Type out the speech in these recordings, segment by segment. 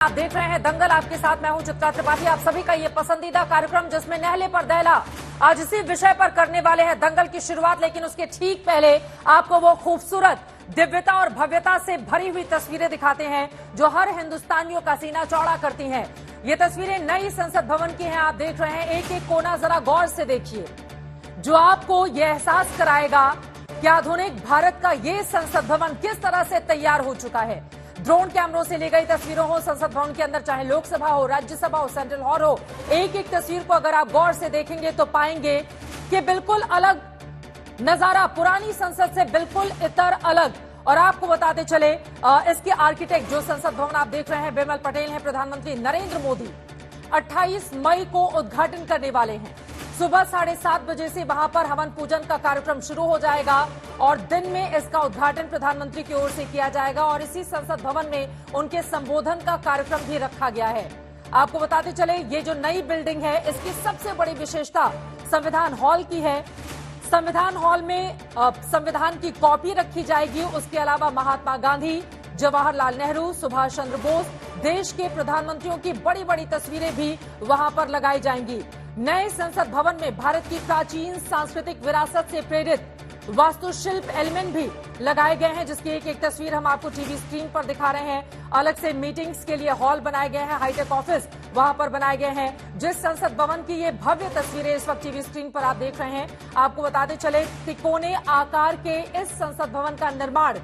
आप देख रहे हैं दंगल, आपके साथ मैं हूं चित्रा त्रिपाठी। आप सभी का ये पसंदीदा कार्यक्रम जिसमें नहले पर दहला, आज इसी विषय पर करने वाले हैं दंगल की शुरुआत। लेकिन उसके ठीक पहले आपको वो खूबसूरत दिव्यता और भव्यता से भरी हुई तस्वीरें दिखाते हैं जो हर हिंदुस्तानियों का सीना चौड़ा करती हैं। ये तस्वीरें नई संसद भवन की हैं। आप देख रहे हैं, एक एक कोना जरा गौर से देखिए, जो आपको ये एहसास कराएगा कि आधुनिक भारत का ये संसद भवन किस तरह से तैयार हो चुका है। ड्रोन कैमरों से ली गई तस्वीरों हो संसद भवन के अंदर, चाहे लोकसभा हो, राज्यसभा हो, सेंट्रल हॉल हो, एक एक तस्वीर को अगर आप गौर से देखेंगे तो पाएंगे कि बिल्कुल अलग नजारा, पुरानी संसद से बिल्कुल इतर अलग। और आपको बताते चले, इसके आर्किटेक्ट जो संसद भवन आप देख रहे हैं बिमल पटेल हैं। प्रधानमंत्री नरेंद्र मोदी 28 मई को उद्घाटन करने वाले हैं। सुबह 7:30 बजे से वहां पर हवन पूजन का कार्यक्रम शुरू हो जाएगा और दिन में इसका उद्घाटन प्रधानमंत्री की ओर से किया जाएगा और इसी संसद भवन में उनके संबोधन का कार्यक्रम भी रखा गया है। आपको बताते चले, ये जो नई बिल्डिंग है इसकी सबसे बड़ी विशेषता संविधान हॉल की है। संविधान हॉल में संविधान की कॉपी रखी जाएगी। उसके अलावा महात्मा गांधी, जवाहरलाल नेहरू, सुभाष चंद्र बोस, देश के प्रधानमंत्रियों की बड़ी बड़ी तस्वीरें भी वहां पर लगाई जाएंगी। नए संसद भवन में भारत की प्राचीन सांस्कृतिक विरासत से प्रेरित वास्तुशिल्प एलिमेंट भी लगाए गए हैं, जिसकी एक एक तस्वीर हम आपको टीवी स्क्रीन पर दिखा रहे हैं। अलग से मीटिंग्स के लिए हॉल बनाए गए हैं, हाईटेक ऑफिस वहां पर बनाए गए हैं। जिस संसद भवन की ये भव्य तस्वीरें इस वक्त टीवी स्क्रीन पर आप देख रहे हैं, आपको बताते चले तिकोने आकार के इस संसद भवन का निर्माण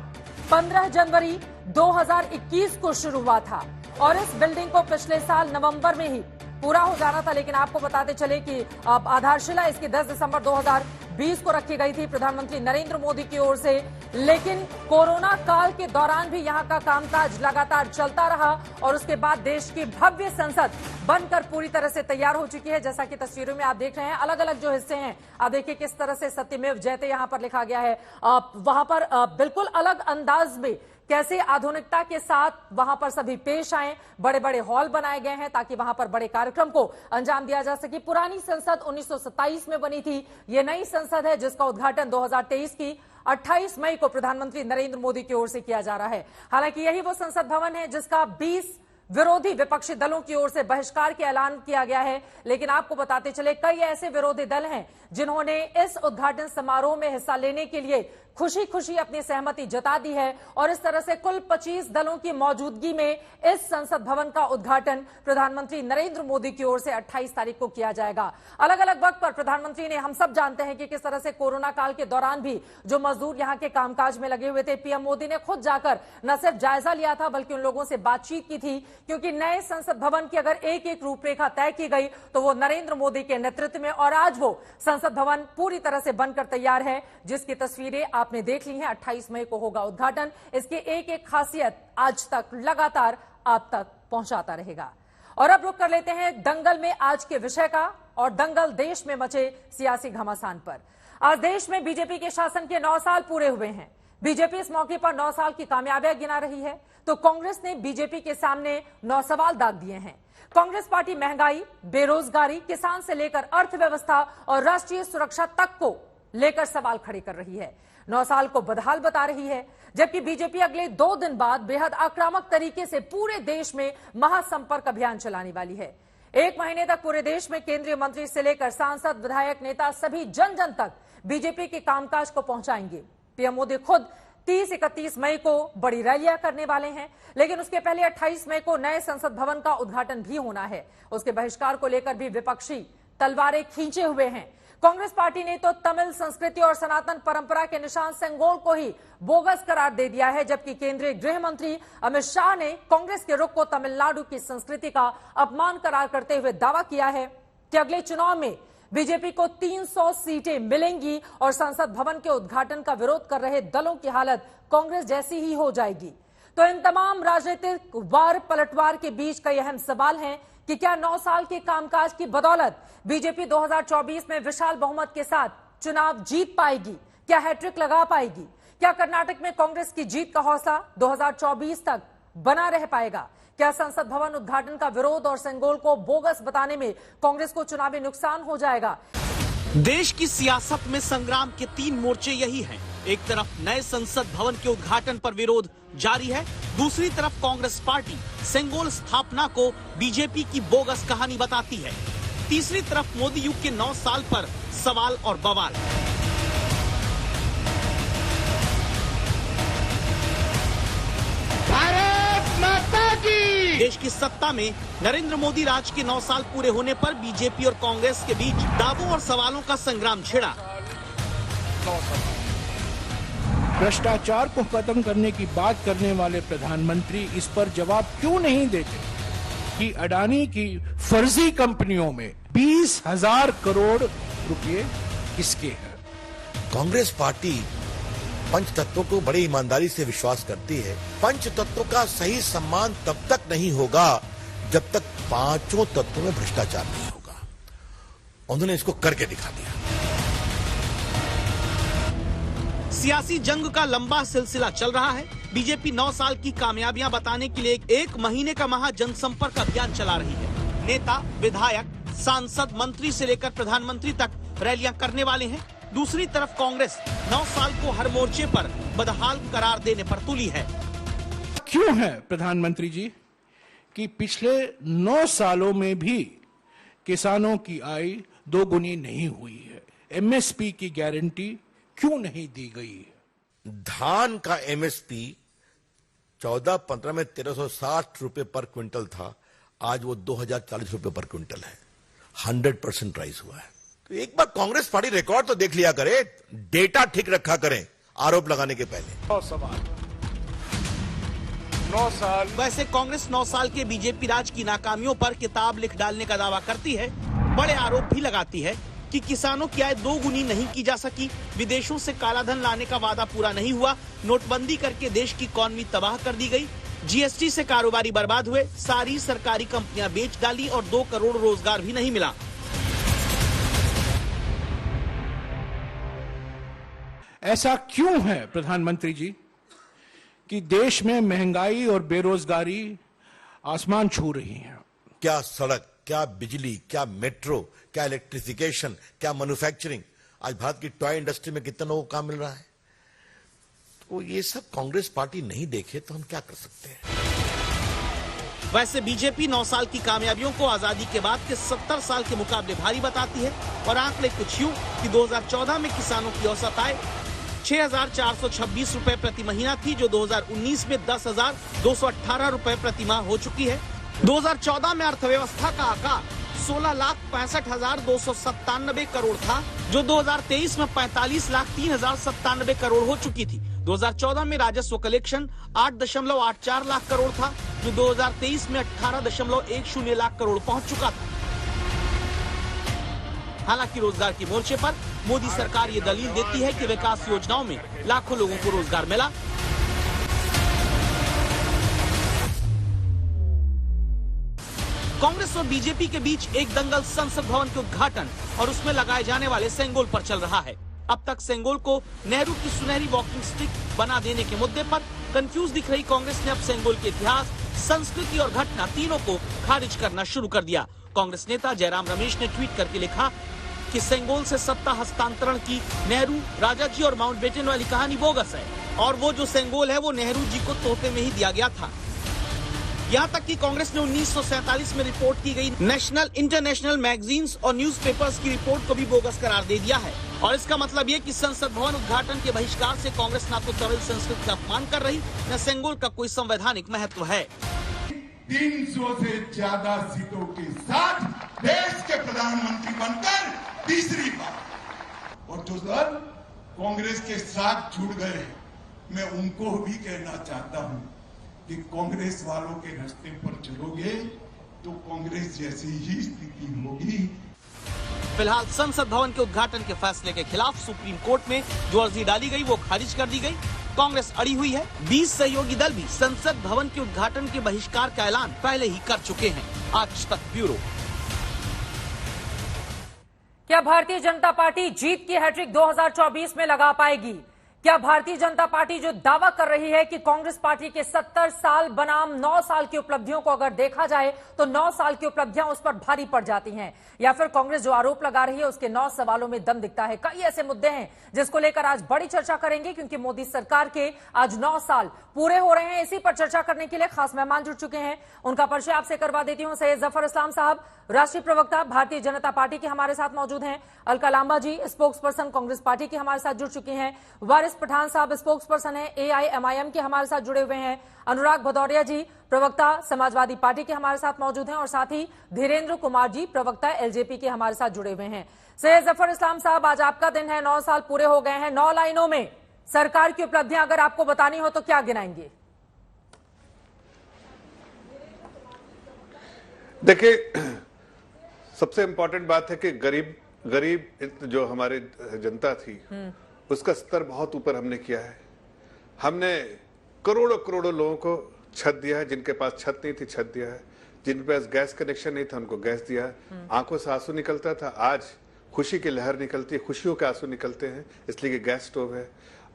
15 जनवरी 2021 को शुरू हुआ था और इस बिल्डिंग को पिछले साल नवंबर में ही पूरा हो जाना था। लेकिन आपको बताते चले कि आधारशिला इसकी 10 दिसंबर 2020 को रखी गई थी प्रधानमंत्री नरेंद्र मोदी की ओर से। लेकिन कोरोना काल के दौरान भी यहां का कामकाज लगातार चलता रहा और उसके बाद देश की भव्य संसद बनकर पूरी तरह से तैयार हो चुकी है। जैसा कि तस्वीरों में आप देख रहे हैं, अलग अलग जो हिस्से हैं, आप देखिए किस तरह से सत्यमेव जयते यहां पर लिखा गया है। वहां पर बिल्कुल अलग अंदाज में कैसे आधुनिकता के साथ वहां पर सभी पेश आए। बड़े बड़े हॉल बनाए गए हैं ताकि वहां पर बड़े कार्यक्रम को अंजाम दिया जा सके। पुरानी संसद 1927 में बनी थी, ये नई संसद है जिसका उद्घाटन 2023 की 28 मई को प्रधानमंत्री नरेंद्र मोदी की ओर से किया जा रहा है। हालांकि यही वो संसद भवन है जिसका 20 विरोधी विपक्षी दलों की ओर से बहिष्कार के ऐलान किया गया है। लेकिन आपको बताते चले, कई ऐसे विरोधी दल हैं जिन्होंने इस उद्घाटन समारोह में हिस्सा लेने के लिए खुशी खुशी अपनी सहमति जता दी है और इस तरह से कुल 25 दलों की मौजूदगी में इस संसद भवन का उद्घाटन प्रधानमंत्री नरेंद्र मोदी की ओर से 28 तारीख को किया जाएगा। अलग अलग वक्त पर प्रधानमंत्री ने, हम सब जानते हैं कि किस तरह से कोरोना काल के दौरान भी जो मजदूर यहां के कामकाज में लगे हुए थे, पीएम मोदी ने खुद जाकर न सिर्फ जायजा लिया था बल्कि उन लोगों से बातचीत की थी। क्योंकि नए संसद भवन की अगर एक एक रूपरेखा तय की गई तो वो नरेंद्र मोदी के नेतृत्व में, और आज वो संसद भवन पूरी तरह से बनकर तैयार है जिसकी तस्वीरें आपने देख ली हैं। 28 मई को होगा उद्घाटन। इसकी एक एक खासियत आज तक लगातार आप तक पहुंचाता रहेगा। और अब रुक कर लेते हैं दंगल में आज के विषय का, और दंगल देश में मचे सियासी घमासान पर। आज देश में बीजेपी के शासन के 9 साल पूरे हुए हैं। बीजेपी इस मौके पर 9 साल की कामयाबियां गिना रही है तो कांग्रेस ने बीजेपी के सामने 9 सवाल दाग दिए हैं। कांग्रेस पार्टी महंगाई, बेरोजगारी, किसान से लेकर अर्थव्यवस्था और राष्ट्रीय सुरक्षा तक को लेकर सवाल खड़े कर रही है। 9 साल को बदहाल बता रही है, जबकि बीजेपी अगले 2 दिन बाद बेहद आक्रामक तरीके से पूरे देश में महासंपर्क अभियान चलाने वाली है। 1 महीने तक पूरे देश में केंद्रीय मंत्री से लेकर सांसद, विधायक, नेता, सभी जन जन तक बीजेपी के कामकाज को पहुंचाएंगे। पीएम मोदी खुद 30-31 मई को बड़ी रैलियां करने वाले हैं। लेकिन उसके पहले 28 मई को नए संसद भवन का उद्घाटन भी होना है। उसके बहिष्कार को लेकर भी विपक्षी तलवारें खींचे हुए हैं। कांग्रेस पार्टी ने तो तमिल संस्कृति और सनातन परंपरा के निशान सेंगोल को ही बोगस करार दे दिया है, जबकि केंद्रीय गृह मंत्री अमित शाह ने कांग्रेस के रुख को तमिलनाडु की संस्कृति का अपमान करार करते हुए दावा किया है कि अगले चुनाव में बीजेपी को 300 सीटें मिलेंगी और संसद भवन के उद्घाटन का विरोध कर रहे दलों की हालत कांग्रेस जैसी ही हो जाएगी। तो इन तमाम राजनीतिक वार पलटवार के बीच कई अहम सवाल हैं कि क्या 9 साल के कामकाज की बदौलत बीजेपी 2024 में विशाल बहुमत के साथ चुनाव जीत पाएगी? क्या हैट्रिक लगा पाएगी? क्या कर्नाटक में कांग्रेस की जीत का हौसला 2024 तक बना रह पाएगा? क्या संसद भवन उद्घाटन का विरोध और सेंगोल को बोगस बताने में कांग्रेस को चुनावी नुकसान हो जाएगा? देश की सियासत में संग्राम के 3 मोर्चे यही हैं। एक तरफ नए संसद भवन के उद्घाटन पर विरोध जारी है, दूसरी तरफ कांग्रेस पार्टी सेंगोल स्थापना को बीजेपी की बोगस कहानी बताती है, तीसरी तरफ मोदी युग के 9 साल पर सवाल और बवाल। भारत माता की। देश की सत्ता में नरेंद्र मोदी राज के 9 साल पूरे होने पर बीजेपी और कांग्रेस के बीच दावों और सवालों का संग्राम छिड़ा। भ्रष्टाचार को खत्म करने की बात करने वाले प्रधानमंत्री इस पर जवाब क्यों नहीं देते कि अडानी की फर्जी कंपनियों में 20,000 करोड़ रुपए किसके हैं? कांग्रेस पार्टी पंच तत्वों को बड़ी ईमानदारी से विश्वास करती है। पंच तत्वों का सही सम्मान तब तक नहीं होगा जब तक 5 तत्वों में भ्रष्टाचार नहीं होगा। उन्होंने इसको करके दिखा दिया। सियासी जंग का लंबा सिलसिला चल रहा है। बीजेपी 9 साल की कामयाबियां बताने के लिए एक महीने का महा जनसंपर्क अभियान चला रही है। नेता, विधायक, सांसद, मंत्री से लेकर प्रधानमंत्री तक रैलियां करने वाले हैं। दूसरी तरफ कांग्रेस 9 साल को हर मोर्चे पर बदहाल करार देने पर तुली है। क्यों है प्रधानमंत्री जी कि पिछले 9 सालों में भी किसानों की आय 2 गुनी नहीं हुई है? एमएसपी की गारंटी क्यों नहीं दी गई है? धान का एमएसपी 14-15 में 1360 रुपए पर क्विंटल था, आज वो 2040 रुपए पर क्विंटल है। 100% राइज हुआ है। तो एक बार कांग्रेस पार्टी रिकॉर्ड तो देख लिया करे, डेटा ठीक रखा करें आरोप लगाने के पहले। 9 साल। वैसे कांग्रेस 9 साल के बीजेपी राज की नाकामियों पर किताब लिख डालने का दावा करती है। बड़े आरोप भी लगाती है कि किसानों की आय 2 गुनी नहीं की जा सकी, विदेशों से कालाधन लाने का वादा पूरा नहीं हुआ, नोटबंदी करके देश की इकॉनमी तबाह कर दी गई, जीएसटी से कारोबारी बर्बाद हुए, सारी सरकारी कंपनियां बेच डाली और 2 करोड़ रोजगार भी नहीं मिला। ऐसा क्यों है प्रधानमंत्री जी कि देश में महंगाई और बेरोजगारी आसमान छू रही है? क्या सड़क, क्या बिजली, क्या मेट्रो, क्या इलेक्ट्रिफिकेशन, क्या मैन्युफैक्चरिंग, आज भारत की टॉय इंडस्ट्री में कितने लोगों को काम मिल रहा है? तो ये सब कांग्रेस पार्टी नहीं देखे तो हम क्या कर सकते हैं? वैसे बीजेपी 9 साल की कामयाबियों को आजादी के बाद के 70 साल के मुकाबले भारी बताती है और आंकड़े कुछ यूं कि 2014 में किसानों की औसत आय 6,426 रुपए प्रति महीना थी, जो 2019 में 10,218 रुपए प्रति माह हो चुकी है। 2014 में अर्थव्यवस्था का आकार 16,65,297 करोड़ था, जो 2023 में 45,03,097 करोड़ हो चुकी थी। 2014 में राजस्व कलेक्शन 8.84 लाख करोड़ था, जो 2023 में 18.10 लाख करोड़ पहुंच चुका था। हालांकि रोजगार के मोर्चे पर मोदी सरकार ये दलील देती है कि विकास योजनाओं में लाखों लोगों को रोजगार मिला। कांग्रेस और बीजेपी के बीच एक दंगल संसद भवन के उद्घाटन और उसमें लगाए जाने वाले सेंगोल पर चल रहा है। अब तक सेंगोल को नेहरू की सुनहरी वॉकिंग स्टिक बना देने के मुद्दे पर कंफ्यूज दिख रही कांग्रेस ने अब सेंगोल के इतिहास, संस्कृति और घटना तीनों को खारिज करना शुरू कर दिया। कांग्रेस नेता जयराम रमेश ने ट्वीट करके लिखा कि सेंगोल से सत्ता हस्तांतरण की नेहरू, राजाजी और माउंटबेटन वाली कहानी बोगस है और वो जो सेंगोल है वो नेहरू जी को तोहफे में ही दिया गया था। यहाँ तक कि कांग्रेस ने 1947 में रिपोर्ट की गई नेशनल, इंटरनेशनल मैगजीन्स और न्यूज़पेपर्स की रिपोर्ट को भी बोगस करार दे दिया है। और इसका मतलब ये कि संसद भवन उद्घाटन के बहिष्कार से कांग्रेस ना तो तमिल संस्कृति का अपमान कर रही, न सेंगोल का कोई संवैधानिक महत्व है। 300 से ज्यादा सीटों के साथ देश के प्रधानमंत्री बनकर तीसरी बार, और जो सर कांग्रेस के साथ जुड़ गए, मैं उनको भी कहना चाहता हूं कि कांग्रेस वालों के रास्ते पर चलोगे तो कांग्रेस जैसी ही स्थिति होगी। फिलहाल संसद भवन के उद्घाटन के फैसले के खिलाफ सुप्रीम कोर्ट में जो अर्जी डाली गई वो खारिज कर दी गई। कांग्रेस अड़ी हुई है। 20 सहयोगी दल भी संसद भवन के उद्घाटन के बहिष्कार का ऐलान पहले ही कर चुके हैं। आज तक ब्यूरो। क्या भारतीय जनता पार्टी जीत की हैट्रिक 2024 में लगा पाएगी? क्या भारतीय जनता पार्टी जो दावा कर रही है कि कांग्रेस पार्टी के 70 साल बनाम 9 साल की उपलब्धियों को अगर देखा जाए तो 9 साल की उपलब्धियां उस पर भारी पड़ जाती हैं, या फिर कांग्रेस जो आरोप लगा रही है उसके 9 सवालों में दम दिखता है? कई ऐसे मुद्दे हैं जिसको लेकर आज बड़ी चर्चा करेंगे, क्योंकि मोदी सरकार के आज 9 साल पूरे हो रहे हैं। इसी पर चर्चा करने के लिए खास मेहमान जुड़ चुके हैं, उनका परिचय आपसे करवा देती हूं। सैयद जफर इस्लाम साहब, राष्ट्रीय प्रवक्ता भारतीय जनता पार्टी के हमारे साथ मौजूद हैं। अलका लांबा जी, स्पोक्स पर्सन कांग्रेस पार्टी के हमारे साथ जुड़ चुके हैं। वारिस पठान साहब स्पोक्स पर्सन है AIMIM के हमारे साथ जुड़े हुए हैं। अनुराग भदौरिया जी, प्रवक्ता समाजवादी पार्टी के हमारे साथ मौजूद हैं, और साथ ही धीरेन्द्र कुमार जी, प्रवक्ता LJP के हमारे साथ जुड़े हुए हैं। सैयद जफर इस्लाम साहब, आज आपका दिन है, 9 साल पूरे हो गए हैं। 9 लाइनों में सरकार की उपलब्धियां अगर आपको बतानी हो तो क्या गिनाएंगे? देखिए, सबसे इंपॉर्टेंट बात है कि गरीब जो हमारी जनता थी उसका स्तर बहुत ऊपर हमने किया है। हमने करोड़ों लोगों को छत दिया है, जिनके पास छत नहीं थी छत दिया है, जिनके पास गैस कनेक्शन नहीं था उनको गैस दिया है। आंखों से आंसू निकलता था, आज खुशी की लहर निकलती है, खुशियों के आंसू निकलते हैं, इसलिए कि गैस स्टोव है।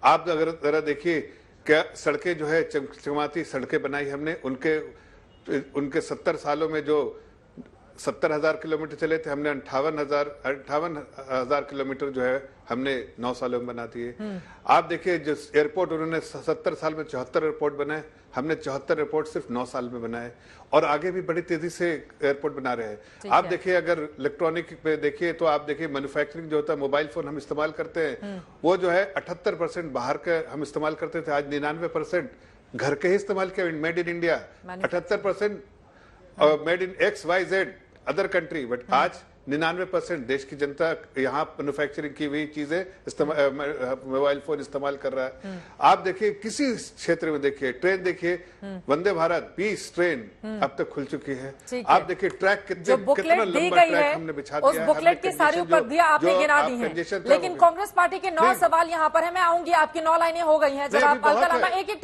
आप अगर जरा देखिए, क्या सड़कें जो है चमचमाती सड़कें बनाई हमने, उनके 70 सालों में जो 70,000 किलोमीटर चले थे, हमने 58,000 किलोमीटर जो है हमने 9 सालों में बना दिए। आप देखिए, जो एयरपोर्ट उन्होंने 70 साल में 74 एयरपोर्ट बनाए, हमने 74 एयरपोर्ट सिर्फ 9 साल में बनाए, और आगे भी बड़ी तेजी से एयरपोर्ट बना रहे हैं। आप देखिए, अगर इलेक्ट्रॉनिक पे देखिए तो आप देखिए, मैन्युफैक्चरिंग जो होता है, मोबाइल फोन हम इस्तेमाल करते हैं, वो जो है 78% बाहर के हम इस्तेमाल करते थे, आज 99% घर के ही इस्तेमाल किया, made in India. 78% made in XYZ other country, but आज 99% देश की जनता यहाँ मैन्युफैक्चरिंग की हुई चीजें मोबाइल फोन इस्तेमाल कर रहा है। आप देखिए, किसी क्षेत्र में देखिए, ट्रेन देखिए, वंदे भारत 20 ट्रेन अब तक खुल चुकी है। आप देखिए ट्रैक कितना लंबा ट्रैक हमने बिछा दिया है। उस बुकलेट की सारी उपलब्धियां आपने गिना दी हैं, लेकिन कांग्रेस पार्टी के 9 सवाल यहाँ पर है। मैं आऊंगी, आपकी 9 लाइनें हो गई हैं। जब आप एक एक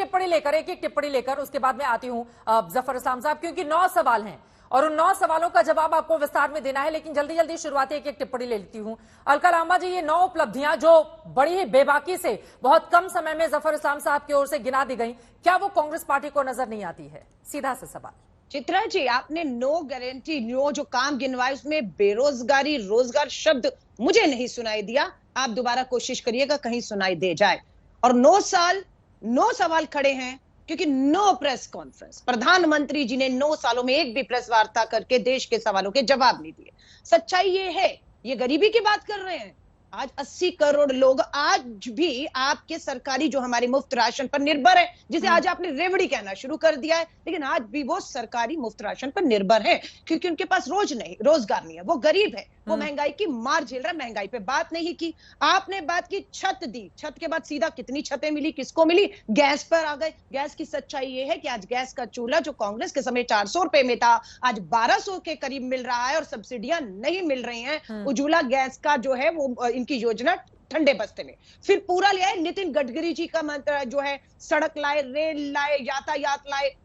टिप्पणी लेकर उसके बाद में आती हूँ जफर इस्लाम साहब, क्योंकि 9 सवाल हैं और उन 9 सवालों का जवाब आपको विस्तार में देना है, लेकिन जल्दी शुरुआती एक टिप्पणी ले लेती हूं। अलका लांबा जी, ये 9 उपलब्धियां जो बड़ी ही बेबाकी से बहुत कम समय में जफर इस्लाम साहब की ओर से गिना दी गई, क्या वो कांग्रेस पार्टी को नजर नहीं आती है? सीधा सा सवाल। चित्रा जी, आपने नो गारंटी नो जो काम गिनवाए उसमें बेरोजगारी रोजगार शब्द मुझे नहीं सुनाई दिया। आप दोबारा कोशिश करिएगा कहीं सुनाई दे जाए। और 9 सवाल खड़े हैं, क्योंकि नो प्रेस कॉन्फ्रेंस, प्रधानमंत्री जी ने 9 सालों में एक भी प्रेस वार्ता करके देश के सवालों के जवाब नहीं दिए। सच्चाई ये है, ये गरीबी की बात कर रहे हैं। आज 80 करोड़ लोग आज भी आपके सरकारी जो हमारी मुफ्त राशन पर निर्भर है, जिसे आज आपने रेवड़ी कहना शुरू कर दिया है, लेकिन आज भी वो सरकारी मुफ्त राशन पर निर्भर है, क्योंकि उनके पास रोजगार नहीं है, वो गरीब है, वो महंगाई की मार झेल रहा है। महंगाई पे बात नहीं की आपने, बात की छत दी, छत के बाद सीधा कितनी छतें मिली, किसको मिली? गैस पर आ गए। गैस की सच्चाई ये है कि आज गैस का चूल्हा जो कांग्रेस के समय 400 रुपए में था, आज 1200 के करीब मिल रहा है, और सब्सिडियां नहीं मिल रही हैं। उज्ज्वला गैस का जो है वो इनकी योजना ठंडे बस्ते में फिर पूरा लिया है। नितिन गडकरी जी का मंत्र जो है, सड़क लाए, रेल लाए, यातायात लाए,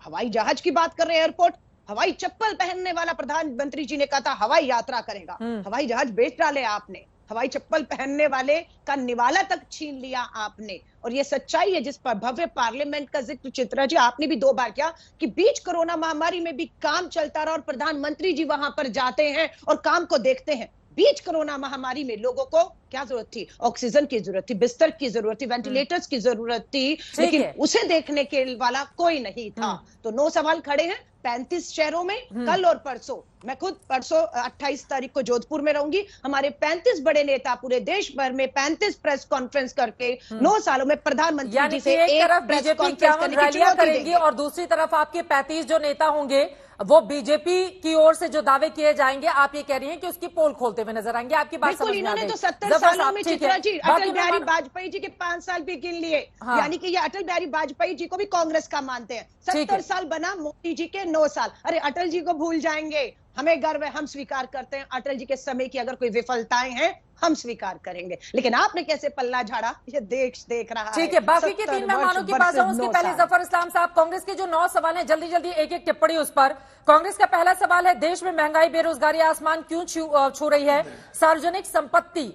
हवाई जहाज की बात कर रहे हैं, एयरपोर्ट, हवाई चप्पल पहनने वाला प्रधानमंत्री जी ने कहा था हवाई यात्रा करेगा, हवाई जहाज बेच डाले आपने, हवाई चप्पल पहनने वाले का निवाला तक छीन लिया आपने। और ये सच्चाई है जिस पर भव्य पार्लियामेंट का जिक्र चित्रा जी आपने भी 2 बार किया कि बीच कोरोना महामारी में भी काम चलता रहा और प्रधानमंत्री जी वहां पर जाते हैं और काम को देखते हैं। बीच कोरोना महामारी में लोगों को क्या जरूरत थी? ऑक्सीजन की जरूरत थी, बिस्तर की जरूरत थी, वेंटिलेटर्स की जरूरत थी, लेकिन उसे देखने के वाला कोई नहीं था। तो 9 सवाल खड़े हैं 35 शहरों में। कल और परसों, मैं खुद परसों 28 तारीख को जोधपुर में रहूंगी। हमारे 35 बड़े नेता पूरे देश भर में 35 प्रेस कॉन्फ्रेंस करके 9 सालों में प्रधानमंत्री जी से एक तरफ बीजेपी रैलियां करेगी और दूसरी तरफ आपके 35 जो नेता होंगे वो बीजेपी की ओर से जो दावे किए जाएंगे, आप ये कह रही हैं कि उसकी पोल खोलते हुए नजर आएंगे। आपकी बात समझ में आ गई। तो 70 सालों में चित्रा जी अटल बिहारी वाजपेयी जी के 5 साल भी गिन लिए। यानी कि ये अटल बिहारी वाजपेयी जी को भी कांग्रेस का मानते हैं। 70 साल बना, मोदी जी के 9 साल। अरे अटल जी को भूल जाएंगे? हमें गर्व है, हम स्वीकार करते हैं अटल जी के समय की अगर कोई विफलताएं हैं हम स्वीकार करेंगे, लेकिन आपने कैसे पल्ला झाड़ा ये देश देख रहा है। ठीक है, बाकी के 3 मेहमानों की बात उसके पहले जफर इस्लाम साहब, कांग्रेस के जो 9 सवाल हैं, जल्दी एक टिप्पणी उस पर। कांग्रेस का पहला सवाल है, देश में महंगाई बेरोजगारी आसमान क्यों छू रही है? सार्वजनिक संपत्ति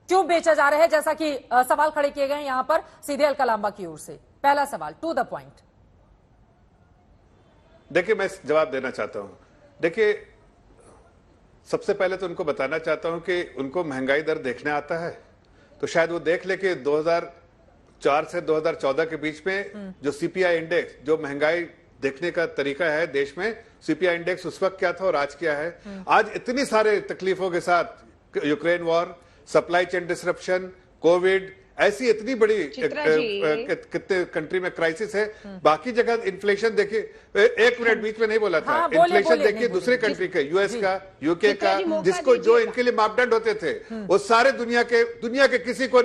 क्यों बेचे जा रहे हैं, जैसा कि सवाल खड़े किए गए यहां पर सीधे अलका लांबा की ओर से। पहला सवाल टू द पॉइंट। देखिए, मैं जवाब देना चाहता हूं। देखिए, सबसे पहले तो उनको बताना चाहता हूं कि उनको महंगाई दर देखने आता है तो शायद वो देख ले कि 2004 से 2014 के बीच में जो सीपीआई इंडेक्स, जो महंगाई देखने का तरीका है देश में, सीपीआई इंडेक्स उस वक्त क्या था और आज क्या है। आज इतनी सारे तकलीफों के साथ, Ukraine war, supply chain disruption, Covid, ऐसी इतनी बड़ी कितने कंट्री में क्राइसिस है। बाकी जगह इन्फ्लेशन देखिए, एक मिनट बीच में नहीं बोला था। इन्फ्लेशन देखिए दूसरे कंट्री के, यूएस का, यूके का, जिसको जो इनके लिए मापदंड होते थे वो सारे दुनिया के किसी को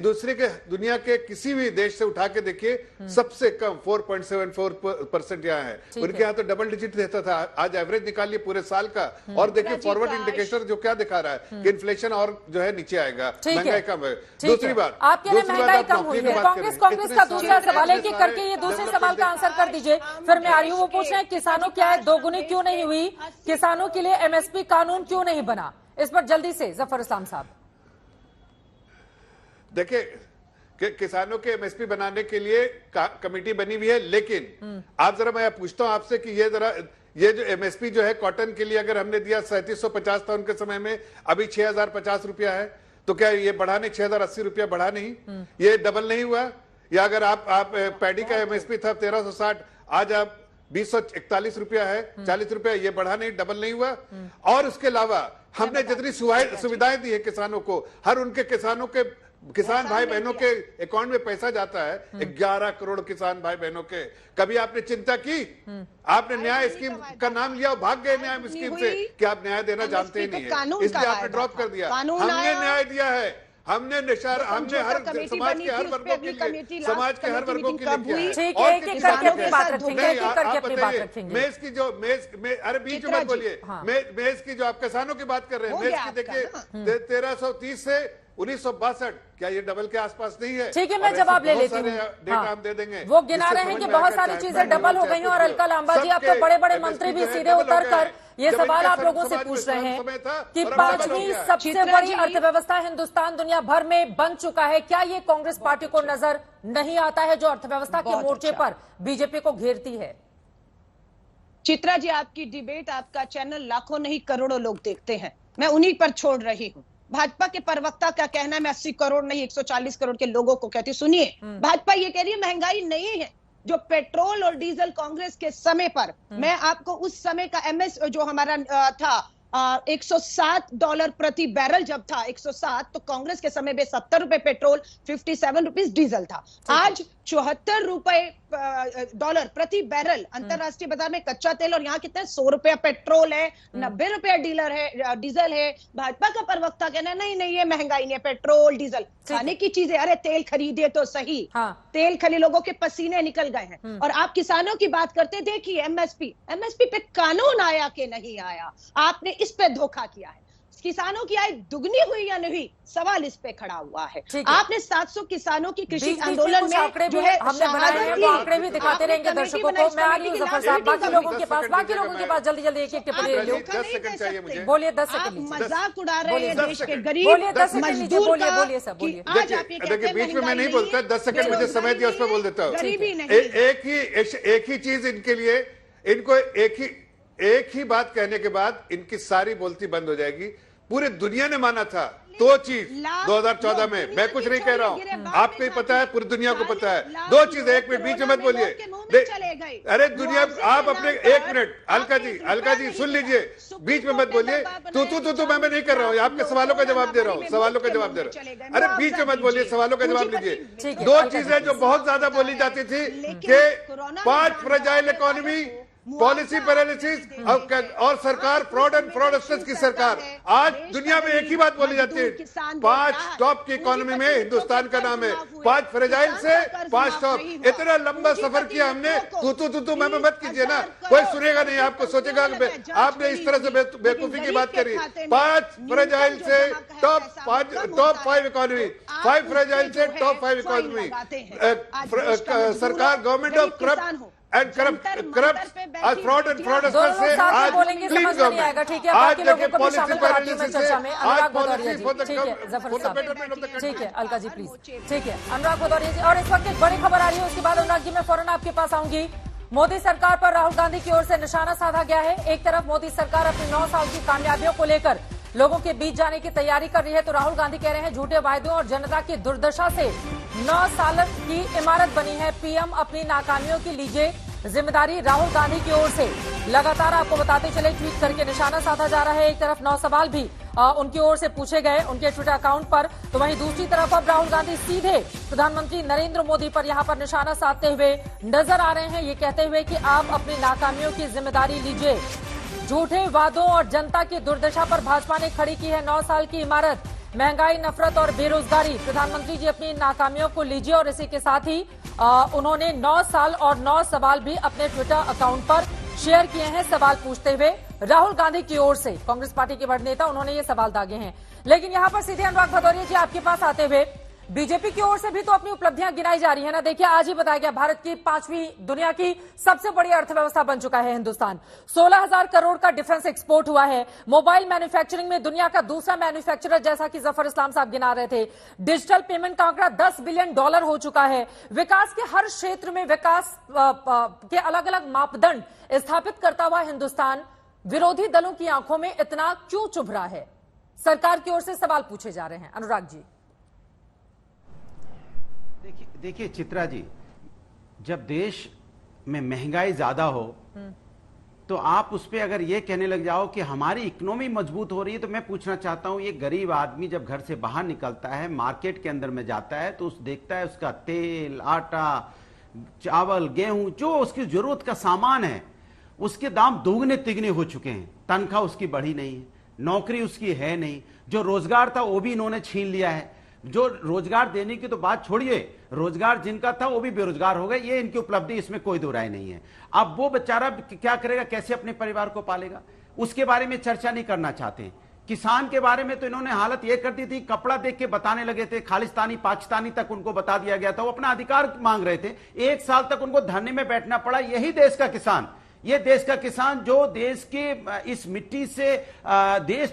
दूसरे के दुनिया के किसी भी देश से उठा के देखिए, सबसे कम 4.74% यहाँ है। उनके यहाँ तो डबल डिजिट रहता था। आज एवरेज निकालिए पूरे साल का और देखिए फॉरवर्ड इंडिकेटर जो क्या दिखा रहा है कि इन्फ्लेशन और जो है नीचे आएगा, महंगाई कम है। दूसरी बात, आपके लिए महंगाई कम हुई है। कांग्रेस का दूसरा सवाल है कि करके ये दूसरे सवाल का आंसर कर दीजिए, फिर मैं आ रही हूँ। वो पूछ रहे हैं किसानों क्या है दोगुनी क्यों नहीं हुई, किसानों के लिए एमएसपी कानून क्यों नहीं बना, इस पर जल्दी से जफर इस्लाम साहब। देखिए, किसानों के एमएसपी बनाने के लिए कमेटी बनी हुई है, लेकिन आप जरा, मैं पूछता हूं आपसे कि ये जो एमएसपी जो है कॉटन के लिए अगर हमने दिया 3750 था उनके समय में, अभी 6050 रुपया है, तो क्या ये बढ़ा नहीं, 6080 रुपया बढ़ा नहीं, ये डबल नहीं हुआ? या अगर आप पैडी का एमएसपी था 1360, आज आप 2041 रुपया है, 40 रुपया, ये बढ़ा नहीं, डबल नहीं हुआ? और उसके अलावा हमने जितनी सुविधाएं दी है किसानों को, हर उनके किसान भाई बहनों के अकाउंट में पैसा जाता है, 11 करोड़ किसान भाई बहनों के। कभी आपने चिंता की? आपने न्याय स्कीम का नाम लिया और भाग गए न्याय स्कीम से कि आप न्याय देना जानते ही नहीं है, इसलिए आपने ड्रॉप कर दिया। हमने न्याय दिया है, हमने हर समाज के हर वर्गों के लिए, समाज के हर वर्गों के लिए। ठीक है, एक-एक करके अपनी बात रखेंगे, एक-एक करके अपनी बात रखेंगे। मेज की जो अरे बीच में मत बोलिए, मेज की जो आप किसानों की बात कर रहे हैं, मेज की देखिए 1330 से 1962, क्या ये डबल के आसपास नहीं है? ठीक है, मैं जवाब ले लेती हूँ। डेटा हम दे देंगे। वो गिना रहे हैं कि बहुत सारी चीजें डबल हो गई हैं। और अलका लांबा जी, अब तो बड़े बड़े मंत्री भी सीधे उतर कर ये सवाल आप लोगों से पूछ रहे हैं कि 5वीं सबसे बड़ी अर्थव्यवस्था हिंदुस्तान दुनिया भर में बन चुका है, क्या ये कांग्रेस पार्टी को नजर नहीं आता है जो अर्थव्यवस्था के मोर्चे पर बीजेपी को घेरती है? चित्रा जी, आपकी डिबेट, आपका चैनल लाखों नहीं करोड़ों लोग देखते हैं, मैं उन्हीं पर छोड़ रही हूँ। भाजपा के प्रवक्ता का कहना है मैं 80 करोड़ नहीं 140 करोड़ के लोगों को कहती। सुनिए, भाजपा ये कह रही है महंगाई नहीं है। जो पेट्रोल और डीजल कांग्रेस के समय पर, मैं आपको उस समय का एमएस जो हमारा था $107 प्रति बैरल जब था, 107, तो कांग्रेस के समय में 70 रुपए पेट्रोल, 57 रुपीज डीजल था। आज $74 प्रति बैरल अंतरराष्ट्रीय बाजार में कच्चा तेल, और यहाँ कितने 100 रुपया पेट्रोल है, 90 रुपया डीजल है। भाजपा का प्रवक्ता कहना नहीं ये महंगाई नहीं है, पेट्रोल डीजल खाने की चीजें, अरे तेल खरीदे तो सही। तेल खरीद, लोगों के पसीने निकल गए हैं। और आप किसानों की बात करते, देखिए एमएसपी पे कानून आया कि नहीं आया, आपने इस पे धोखा किया है। किसानों की आय दुगनी हुई या नहीं, सवाल इस पे खड़ा हुआ है। आपने 700 किसानों की कृषि आंदोलन में आंकड़े भी हमने बनाए हैं, वो आंकड़े भी दिखाते रहेंगे दर्शकों को। मैं आ रही हूँ जफर साहब, बाकी लोगों के पास जल्दी एक टिप्पणी ले लो। 10 सेकंड चाहिए मुझे। बोलिए 10 सेकंड। मजाक उड़ा रहे हैं देश के गरीब, बोलिए 10 सेकंड लीजिए, बोलिए सब बोलिए। देखिए, बीच में मैं नहीं बोलता, 10 सेकंड मुझे समय दिया, उस पर बोल देता हूँ। एक ही चीज इनके लिए, इनको एक ही बात कहने के बाद इनकी सारी बोलती बंद हो जाएगी। पूरी दुनिया ने माना था दो चीज 2014 में, मैं कुछ नहीं कह रहा हूं, आपको ही पता है, पूरी दुनिया को पता है। दो चीज, एक मिनट बीच में मत बोलिए। अरे दुनिया, आप अपने एक मिनट, अलका जी सुन लीजिए, बीच में मत बोलिए। तू मैं नहीं कर रहा हूँ, आपके सवालों का जवाब दे रहा हूँ, सवालों का जवाब दे रहा हूँ। अरे बीच में मत बोलिए, सवालों का जवाब लीजिए। दो चीजें जो बहुत ज्यादा बोली जाती थी कि 5 फ्रेजाइल इकोनॉमी, पॉलिसी पैरालिसिस और सरकार फ्रॉड एंड फ्रॉडस्टर्स की सरकार। आज दुनिया में एक ही बात बोली जाती है, 5 टॉप की इकोनॉमी में हिंदुस्तान का नाम है, 5 फ्रेजाइल से 5 टॉप। इतना लंबा सफर किया हमने, तू मैं मत कीजिए ना, कोई सुनेगा नहीं, आपको सोचेगा आपने इस तरह से बेवकूफी की बात करी। 5 फ्रेजाइल से टॉप 5 इकोनॉमी, 5 फ्रेजाइल से टॉप 5 इकोनॉमी, सरकार government of corrupt and corrupt आज फ्रॉड एंड फ्रॉड दोनों से साथ में आज बोलेंगे, क्लीन समझ में नहीं आएगा। ठीक है, आज बाकी लोगों देखिए को भी पॉलिसी शामिल कराती हूं मैं चर्चा में। अनुराग भदौरिया जी, ठीक है, जफर साहब, ठीक है, अलका जी प्लीज, ठीक है, अनुराग भदौरिया जी। और इस वक्त एक बड़ी खबर आ रही है, उसके बाद अनुराग जी मैं फौरन आपके पास आऊंगी। मोदी सरकार पर राहुल गांधी की ओर से निशाना साधा गया है। एक तरफ मोदी सरकार अपनी 9 साल की कामयाबियों को लेकर लोगों के बीच जाने की तैयारी कर रही है, तो राहुल गांधी कह रहे हैं झूठे वायदों और जनता की दुर्दशा से 9 साल की इमारत बनी है। पीएम अपनी नाकामियों की लीजिए जिम्मेदारी, राहुल गांधी की ओर से लगातार आपको बताते चले ट्वीट करके निशाना साधा जा रहा है। एक तरफ 9 सवाल भी उनकी ओर से पूछे गए उनके ट्विटर अकाउंट पर, तो वहीं दूसरी तरफ अब राहुल गांधी सीधे प्रधानमंत्री नरेंद्र मोदी पर यहां पर निशाना साधते हुए नजर आ रहे हैं, ये कहते हुए कि आप अपनी नाकामियों की जिम्मेदारी लीजिए। झूठे वादों और जनता की दुर्दशा पर भाजपा ने खड़ी की है 9 साल की इमारत। महंगाई, नफरत और बेरोजगारी, प्रधानमंत्री जी अपनी नाकामियों को लीजिए। और इसी के साथ ही उन्होंने 9 साल और 9 सवाल भी अपने ट्विटर अकाउंट पर शेयर किए हैं, सवाल पूछते हुए राहुल गांधी की ओर से। कांग्रेस पार्टी के बड़े नेता उन्होंने ये सवाल दागे हैं। लेकिन यहां पर सीधे अनुराग भदौरिया जी आपके पास आते हुए बीजेपी की ओर से भी तो अपनी उपलब्धियां गिनाई जा रही है ना। देखिए, आज ही बताया गया भारत की 5वीं दुनिया की सबसे बड़ी अर्थव्यवस्था बन चुका है हिंदुस्तान। 16,000 करोड़ का डिफेंस एक्सपोर्ट हुआ है। मोबाइल मैन्युफैक्चरिंग में दुनिया का दूसरा मैन्युफैक्चरर, जैसा कि जफर इस्लाम साहब गिना रहे थे। डिजिटल पेमेंट का आंकड़ा $10 बिलियन हो चुका है। विकास के हर क्षेत्र में विकास के अलग अलग मापदंड स्थापित करता हुआ हिंदुस्तान विरोधी दलों की आंखों में इतना क्यों चुभ रहा है? सरकार की ओर से सवाल पूछे जा रहे हैं। अनुराग जी, देखिए चित्रा जी, जब देश में महंगाई ज्यादा हो तो आप उस पर अगर ये कहने लग जाओ कि हमारी इकोनॉमी मजबूत हो रही है, तो मैं पूछना चाहता हूं, ये गरीब आदमी जब घर से बाहर निकलता है, मार्केट के अंदर में जाता है, तो उस देखता है उसका तेल, आटा, चावल, गेहूं, जो उसकी जरूरत का सामान है, उसके दाम दोगुने तिगुने हो चुके हैं। तनख्वाह उसकी बढ़ी नहीं है, नौकरी उसकी है नहीं, जो रोजगार था वो भी इन्होंने छीन लिया है। जो रोजगार देने की तो बात छोड़िए, रोजगार जिनका था वो भी बेरोजगार हो गए। ये इनकी उपलब्धि, इसमें कोई दो राय नहीं है। अब वो बेचारा क्या करेगा, कैसे अपने परिवार को पालेगा, उसके बारे में चर्चा नहीं करना चाहते। किसान के बारे में तो इन्होंने हालत ये कर दी थी, कपड़ा देख के बताने लगे थे, खालिस्तानी पाकिस्तानी तक उनको बता दिया गया था। वो अपना अधिकार मांग रहे थे, 1 साल तक उनको धरने में बैठना पड़ा। यही देश का किसान, ये देश का किसान जो देश के इस मिट्टी से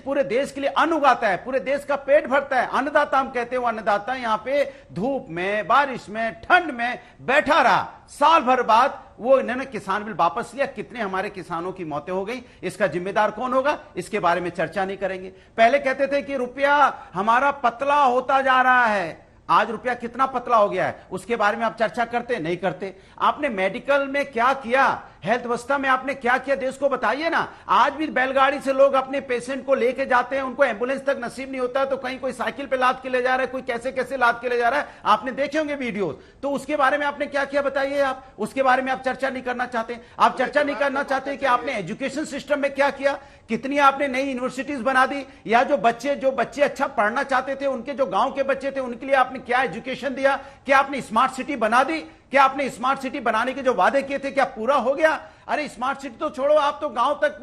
पूरे देश के लिए अन्न उगाता है, पूरे देश का पेट भरता है, अन्नदाता हम कहते हैं। वो अन्नदाता यहाँ पे धूप में, बारिश में, ठंड में बैठा रहा। साल भर बाद वो इन्होंने किसान बिल वापस लिया। कितने हमारे किसानों की मौतें हो गई, इसका जिम्मेदार कौन होगा, इसके बारे में चर्चा नहीं करेंगे। पहले कहते थे कि रुपया हमारा पतला होता जा रहा है, आज रुपया कितना पतला हो गया है, उसके बारे में आप चर्चा करते नहीं करते। आपने मेडिकल में क्या किया, हेल्थ व्यवस्था में आपने क्या किया, देश को बताइए ना। आज भी बैलगाड़ी से लोग अपने पेशेंट को लेके जाते हैं, उनको एम्बुलेंस तक नसीब नहीं होता है, तो कहीं कोई साइकिल पे लाद के ले जा रहा है, कोई कैसे कैसे लाद के ले जा रहा है। आपने देखे होंगे वीडियोस, तो उसके बारे में आपने क्या किया बताइए। आप उसके बारे में आप चर्चा नहीं करना चाहते। आप चर्चा नहीं करना चाहते कि आपने एजुकेशन सिस्टम में क्या किया, कितनी आपने नई यूनिवर्सिटीज बना दी, या जो बच्चे अच्छा पढ़ना चाहते थे, उनके जो गांव के बच्चे थे, उनके लिए आपने क्या एजुकेशन दिया, क्या आपने स्मार्ट सिटी बना दी, क्या आपने स्मार्ट सिटी बनाने के जो वादे किए थे क्या पूरा हो गया। अरे स्मार्ट सिटी तो छोड़ो, आप तो गांव तक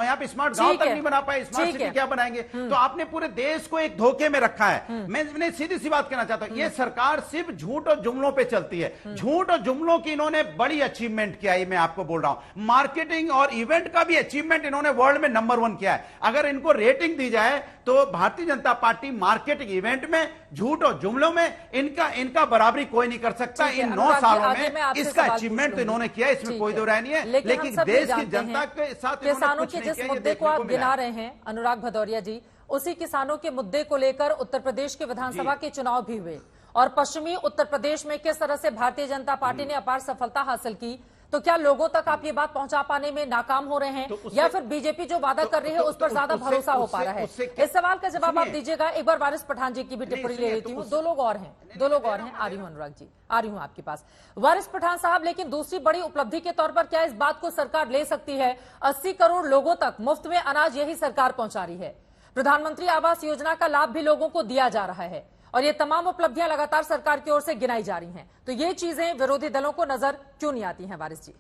यहाँ पे स्मार्ट गांव तक नहीं बना पाए, स्मार्ट सिटी क्या बनाएंगे। तो आपने पूरे देश को एक धोखे में रखा है। मैं सीधी सी बात कहना चाहता हूं, ये सरकार सिर्फ झूठ और जुमलों पे चलती है। झूठ और जुमलों की इन्होंने बड़ी अचीवमेंट किया है, मैं आपको बोल रहा हूं। मार्केटिंग और इवेंट का भी अचीवमेंट इन्होंने वर्ल्ड में नंबर 1 किया है। अगर इनको रेटिंग दी जाए तो Bharatiya Janata party marketing event में, झूठ और जुमलों में इनका बराबरी कोई नहीं कर सकता। इन 9 सालों में इसका अचीवमेंट तो इन्होंने किया, इसमें कोई दो राय नहीं है। लेकिन देश की जनता के साथ किसानों के जिस मुद्दे को आप गिना रहे हैं अनुराग भदौरिया जी, उसी किसानों के मुद्दे को लेकर उत्तर प्रदेश के विधानसभा के चुनाव भी हुए, और पश्चिमी उत्तर प्रदेश में किस तरह से भारतीय जनता पार्टी ने अपार सफलता हासिल की। तो क्या लोगों तक आप ये बात पहुंचा पाने में नाकाम हो रहे हैं, या फिर बीजेपी जो वादा कर रही है उस पर ज्यादा भरोसा हो पा रहा है? इस सवाल का जवाब आप दीजिएगा। एक बार वारिस पठान जी की भी टिप्पणी ले लेती हूँ। दो लोग और हैं। आ रही हूँ अनुराग जी, आ रही हूँ आपके पास। वारिस पठान साहब, लेकिन दूसरी बड़ी उपलब्धि के तौर पर क्या इस बात को सरकार ले सकती है, 80 करोड़ लोगों तक मुफ्त में अनाज यही सरकार पहुंचा रही है, प्रधानमंत्री आवास योजना का लाभ भी लोगों को दिया जा रहा है, और ये तमाम उपलब्धियां लगातार सरकार की ओर से गिनाई जा रही हैं। तो ये चीजें विरोधी दलों को नजर क्यों नहीं आती हैं वारिस जी?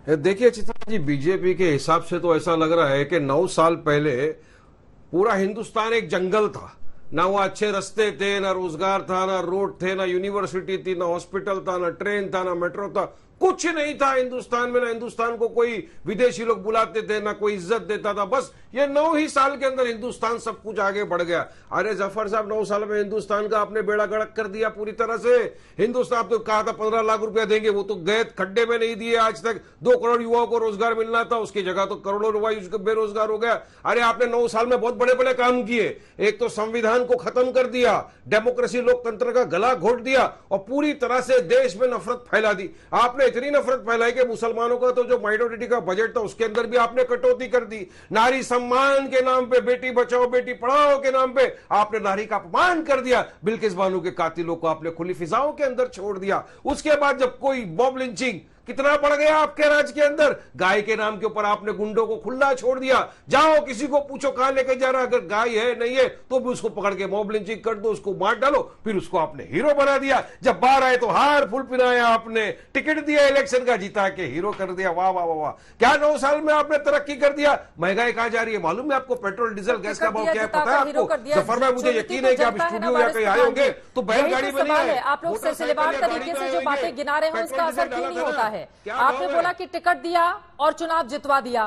देखिए चित्रा जी, बीजेपी के हिसाब से तो ऐसा लग रहा है कि 9 साल पहले पूरा हिंदुस्तान एक जंगल था, ना वो अच्छे रास्ते थे, ना रोजगार था, ना रोड थे, ना यूनिवर्सिटी थी, ना हॉस्पिटल था, ना ट्रेन था, ना मेट्रो था, कुछ नहीं था हिंदुस्तान में। ना हिंदुस्तान को कोई विदेशी लोग बुलाते थे, ना कोई इज्जत देता था। बस ये 9 ही साल के अंदर हिंदुस्तान सब कुछ आगे बढ़ गया। अरे जफर साहब, 9 साल में हिंदुस्तान का आपने बेड़ा गर्क कर दिया पूरी तरह से। हिंदुस्तान, आप तो कहा था 15 लाख रुपया देंगे, वो तो गए खड्डे में नहीं दिए आज तक। 2 करोड़ युवाओं को रोजगार मिलना था, उसकी जगह तो करोड़ों युवा बेरोजगार हो गया। अरे आपने 9 साल में बहुत बड़े बड़े काम किए। एक तो संविधान को खत्म कर दिया, डेमोक्रेसी लोकतंत्र का गला घोट दिया और पूरी तरह से देश में नफरत फैला दी। आपने इतनी नफरत फैलाई कि मुसलमानों का तो जो माइनॉरिटी का बजट था उसके अंदर भी आपने कटौती कर दी। नारी सम्मान के नाम पे, बेटी बचाओ बेटी पढ़ाओ के नाम पे आपने नारी का अपमान कर दिया। बिल्किस बानो के कातिलों को आपने खुली फिजाओं के अंदर छोड़ दिया। उसके बाद जब कोई मॉब लिंचिंग कितना बढ़ गया आपके राज के अंदर, गाय के नाम के ऊपर आपने गुंडों को खुला छोड़ दिया। जाओ किसी को पूछो कहां लेके जा रहा, अगर गाय है नहीं है तो भी उसको पकड़ के मॉब लिंचिंग कर दो, उसको मार डालो। फिर उसको आपने हीरो बना दिया। जब बाहर आए तो हार फूल पिनाया, आपने टिकट दिया इलेक्शन का, जिता के हीरो कर दिया। वाह वाह वाह, क्या 9 साल में आपने तरक्की कर दिया। महंगाई कहां जा रही है मालूम है आपको? पेट्रोल डीजल गैस का भाव क्या है पता है आपको? सफर में मुझे यकीन है कि आप स्टूडियो या कहीं आए होंगे तो बैलगाड़ी बनी है। आप लोग सिलसिलेवार तरीके से जो बातें गिना रहे हैं उसका असर क्यों नहीं होता है? आपने बोला कि टिकट दिया और चुनाव जितवा दिया।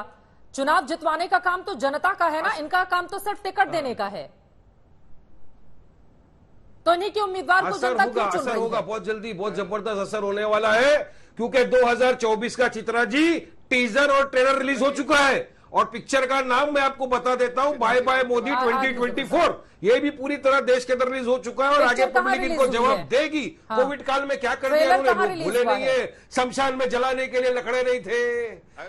चुनाव जितवाने का काम तो जनता का है ना, इनका काम तो सिर्फ टिकट देने का है। तो इन्हीं के उम्मीदवार को जनता क्यों चुन रही है? होगा बहुत जल्दी, बहुत जबरदस्त असर होने वाला है, क्योंकि 2024 का चित्रा जी टीजर और ट्रेलर रिलीज हो चुका है। और पिक्चर का नाम मैं आपको बता देता हूं, बाय बाय मोदी 2024। ये भी पूरी तरह देश के अंदर रिलीज हो चुका है और आगे पब्लिक इनको जवाब देगी। कोविड काल में क्या कर दिया उन्होंने, भूले नहीं है। शमशान में जलाने के लिए लकड़े नहीं थे।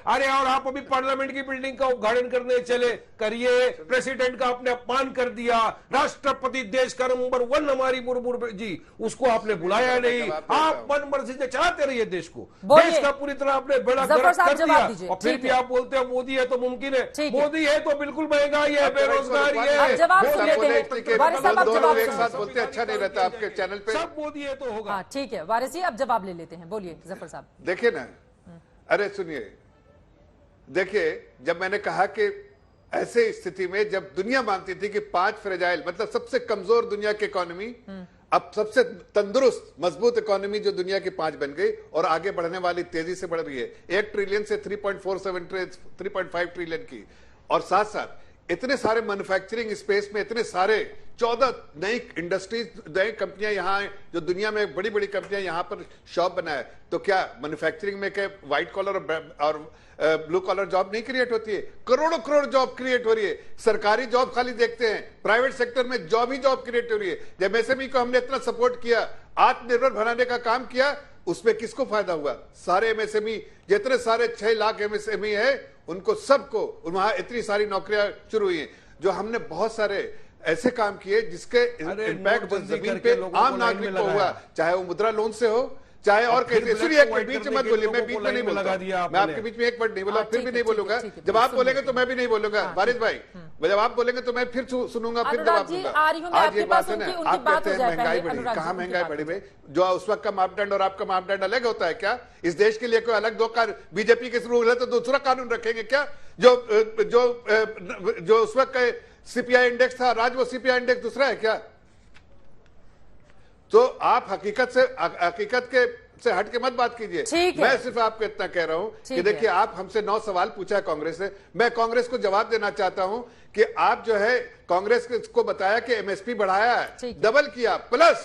अरे और आप अभी पार्लियामेंट की बिल्डिंग का उद्घाटन करने चले, करिए। प्रेसिडेंट का आपने अपमान कर दिया। राष्ट्रपति देश का नंबर 1 हमारी मुर्मू जी, उसको आपने बुलाया नहीं। आप मन मर्जी से चलाते रहिए देश को, देश का पूरी तरह आपने बेड़ा गर्क कर दिया। और फिर भी आप बोलते हैं मोदी है तो मुमकिन है। मोदी है तो बिल्कुल महंगाई है, बेरोजगारी है। जवाब सुन लेते हैं, दोनों एक साथ बोलते अच्छा नहीं रहता आपके चैनल पे। सब मोदी है तो होगा। ठीक है वारिस जी, अब जवाब ले लेते हैं, बोलिए जफर साहब। देखिए ना, अरे सुनिए, देखिए जब मैंने कहा कि ऐसे स्थिति में जब दुनिया मानती थी कि 5 फ्रेजाइल मतलब सबसे कमजोर दुनिया की इकोनॉमी अब सबसे तंदुरुस्त मजबूत इकोनॉमी जो दुनिया की 5 बन गई और आगे बढ़ने वाली, तेजी से बढ़ रही है 1 ट्रिलियन से 3.5 ट्रिलियन की। और साथ साथ इतने सारे मैन्युफैक्चरिंग स्पेस में इतने सारे 14 नई इंडस्ट्रीज, नई कंपनियां यहां जो दुनिया में बड़ी बड़ी कंपनियां यहां पर शॉप बनाए, तो क्या मैन्युफैक्चरिंग में क्या व्हाइट कॉलर और ब्लू कॉलर जॉब नहीं क्रिएट होती है? करोड़ों करोड़ जॉब क्रिएट हो रही है। सरकारी जॉब खाली देखते हैं, प्राइवेट सेक्टर में जॉब ही जॉब क्रिएट हो रही है। जब एमएसएमई को हमने इतना सपोर्ट किया, आत्मनिर्भर बनाने का काम किया, उसमें किसको फायदा हुआ? सारे एमएसएमई, जितने सारे 6 लाख एमएसएमई है उनको सबको, वहां इतनी सारी नौकरियां शुरू हुई हैं। जो हमने बहुत सारे ऐसे काम किए जिसके इम्पैक्ट जमीन पे आम नागरिक को हुआ, चाहे वो मुद्रा लोन से हो, चाहे और कैसे। सुनिए, एक बीच में मत बोलिए, मैं बीच में नहीं बोलता, मैं आपके बीच में एक वर्ड नहीं बोला, फिर भी नहीं बोलूंगा। जब आप बोलेंगे तो मैं भी नहीं बोलूंगा। वारिस भाई, जब आप बोलेंगे तो मैं फिर सुनूंगा, फिर जवाब दूंगा। आज ये बात है ना, आप कहते हैं महंगाई बढ़ी, कहां महंगाई बढ़ी भाई? जो उस वक्त का मापदंड और आपका मापदंड अलग होता है क्या? इस देश के लिए कोई अलग दो बीजेपी के रूल है तो दूसरा कानून रखेंगे क्या? जो उस वक्त का सीपीआई इंडेक्स था, आज वो सीपीआई इंडेक्स दूसरा है क्या? तो आप हकीकत से हट के मत बात कीजिए। मैं सिर्फ आपको इतना कह रहा हूं कि देखिए, आप हमसे 9 सवाल पूछा है कांग्रेस से, मैं कांग्रेस को जवाब देना चाहता हूं कि आप जो है कांग्रेस को बताया कि एमएसपी बढ़ाया है, डबल किया, प्लस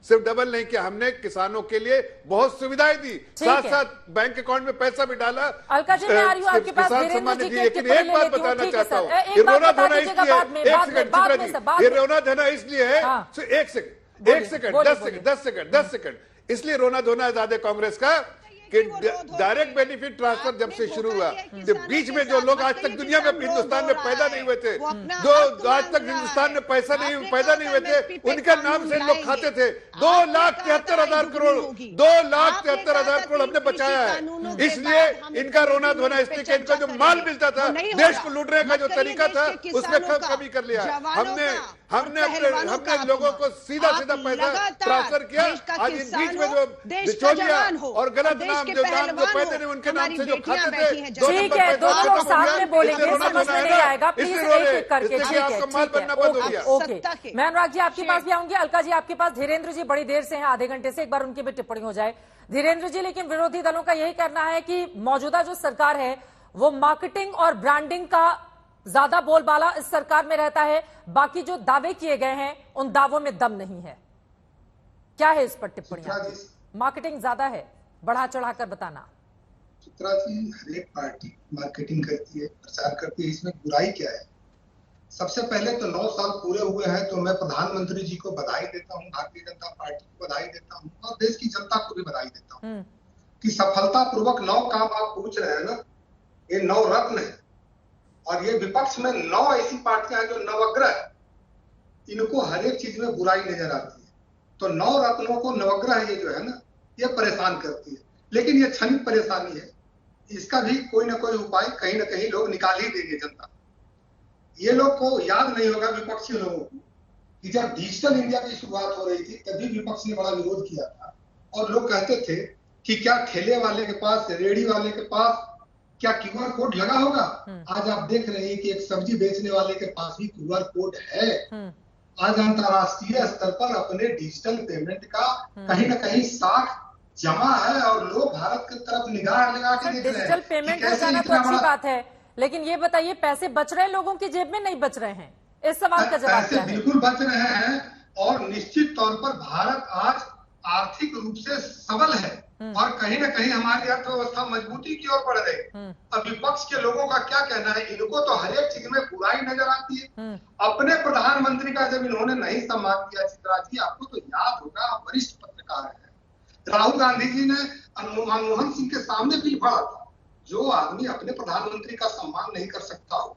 सिर्फ डबल नहीं किया, हमने किसानों के लिए बहुत सुविधाएं दी, साथ साथ बैंक अकाउंट में पैसा भी डाला, किसान सम्मान निधि। लेकिन एक बात बताना चाहता हूं, ये रोना धोना इसलिए, एक सेकंड चित्रा जी, ये रोना धोना इसलिए है, 10 सेकंड इसलिए रोना धोना है ज्यादा कांग्रेस का कि डायरेक्ट बेनिफिट ट्रांसफर जब से शुरू हुआ, जब बीच में जो लोग आज तक दुनिया में हिंदुस्तान में पैदा नहीं हुए थे, जो आज तक हिंदुस्तान में पैदा नहीं हुए थे, उनके नाम से लोग खाते थे। 2,73,000 करोड़ 2,73,000 करोड़ हमने बचाया है। इसलिए इनका रोना धोना इसलिए कि इनका जो माल मिलता था, देश को लूटने का जो तरीका था, उसमें कमी कर लिया। हमने लोगों को सीधा पैसा ट्रांसफर किया। आज इन बीच में जो बिचौलिया और गलत नाम जो पैदे ने उनके नाम से जो खाते थे, ठीक है, दोनों लोग साथ में बोलेंगे, समझ में नहीं आएगा, प्लीज एक करके। ठीक है, ओके। मैं अनुराग जी आपके पास भी आऊंगी, अलका जी आपके पास, धीरेन्द्र जी बड़ी देर से हैं, आधे घंटे से, एक बार उनकी भी टिप्पणी हो जाए। धीरेन्द्र जी, लेकिन विरोधी दलों का यही कहना है कि मौजूदा जो सरकार है वो मार्केटिंग और ब्रांडिंग का ज्यादा बोलबाला इस सरकार में रहता है, बाकी जो दावे किए गए हैं उन दावों में दम नहीं है। क्या है इस पर टिप्पणियां? मार्केटिंग ज्यादा है, बढ़ा चढ़ाकर बताना। चित्रा जी, हर एक पार्टी मार्केटिंग करती है, प्रचार करती है, इसमें बुराई क्या है? सबसे पहले तो 9 साल पूरे हुए हैं, तो मैं प्रधानमंत्री जी को बधाई देता हूं, भारतीय जनता पार्टी को बधाई देता हूं और देश की जनता को भी बधाई देता हूं कि सफलतापूर्वक 9 काम आप पूछ रहे हैं ना, ये 9 रत्न है। और ये विपक्ष में 9 ऐसी पार्टियां हैं जो नवग्रह, इनको हर एक चीज में बुराई नजर आती है। तो 9 रत्नों को नवग्रह ये जो है ना, ये परेशान करती है, लेकिन ये क्षणिक परेशानी है, इसका भी कोई ना कोई उपाय कहीं ना कहीं लोग निकाल ही देंगे जनता। ये लोग को याद नहीं होगा विपक्षी लोगों को कि जब डिजिटल इंडिया की शुरुआत हो रही थी तभी विपक्ष ने बड़ा विरोध किया था और लोग कहते थे कि क्या ठेले वाले के पास, रेडी वाले के पास क्या QR कोड लगा होगा? आज आप देख रहे हैं कि एक सब्जी बेचने वाले के पास भी QR कोड है। आज अंतरराष्ट्रीय स्तर पर अपने डिजिटल पेमेंट का कहीं ना कहीं साख जमा है और लोग भारत की तरफ निगाह लगा के देख रहे हैं। डिजिटल पेमेंट हो जाना तो अच्छी बात है, लेकिन ये बताइए पैसे बच रहे हैं लोगों की जेब में, नहीं बच रहे हैं? इस सवाल का जवाब क्या है? बिल्कुल बच रहे हैं और निश्चित तौर पर भारत आज आर्थिक रूप से सबल है और कहीं ना कहीं हमारी अर्थव्यवस्था मजबूती की ओर बढ़ रही है। अब विपक्ष के लोगों का क्या कहना है? इनको तो हर एक चीज में बुराई नजर आती है। अपने प्रधानमंत्री का जब इन्होंने नहीं सम्मान किया, चित्रा जी आपको तो याद होगा, वरिष्ठ पत्रकार है, राहुल गांधी जी ने मनमोहन सिंह के सामने बिल पढ़ा था, जो आदमी अपने प्रधानमंत्री का सम्मान नहीं कर सकता हो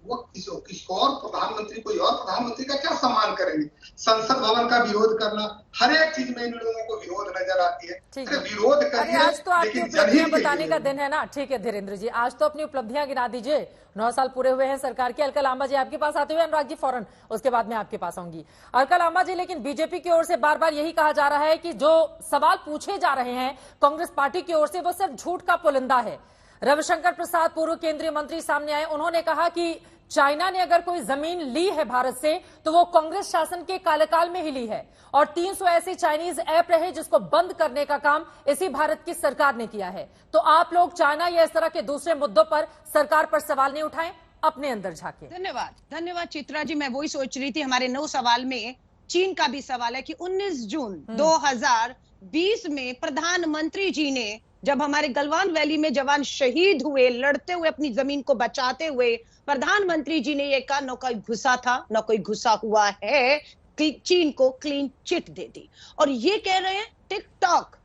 वो किसी और प्रधानमंत्री, कोई और प्रधानमंत्री का क्या सम्मान करेंगे? संसद भवन का विरोध करना, हर एक चीज में इन लोगों को विरोध नजर आती है। विरोध करिए, आज तो आपकी उपलब्धियां बताने का दिन है ना। ठीक है धीरेन्द्र जी, आज तो अपनी उपलब्धियां गिना दीजिए। 9 साल पूरे हुए हैं सरकार के। अलका लांबा जी आपके पास आते हुए, अनुराग जी फौरन उसके बाद में आपके पास आऊंगी। अलका लांबा जी, लेकिन बीजेपी की ओर से बार बार यही कहा जा रहा है कि जो सवाल पूछे जा रहे हैं कांग्रेस पार्टी की ओर से वो सिर्फ झूठ का पुलिंदा है। रविशंकर प्रसाद पूर्व केंद्रीय मंत्री सामने आए, उन्होंने कहा कि चाइना ने अगर कोई जमीन ली है भारत से तो वो कांग्रेस शासन के कार्यकाल में ही ली है और 300 ऐसे चाइनीज ऐप रहे जिसको बंद करने का काम इसी भारत की सरकार ने किया है। तो आप लोग चाइना या इस तरह के दूसरे मुद्दों पर सरकार पर सवाल नहीं उठाएं, अपने अंदर झांके। धन्यवाद चित्रा जी, मैं वही सोच रही थी, हमारे 9 सवाल में चीन का भी सवाल है कि 19 जून 2020 में प्रधानमंत्री जी ने, जब हमारे गलवान वैली में जवान शहीद हुए लड़ते हुए अपनी जमीन को बचाते हुए, प्रधानमंत्री जी ने यह कहा न कोई घुसा था न कोई घुसा हुआ है, चीन को क्लीन चिट दे दी। और ये कह रहे हैं टिकटॉक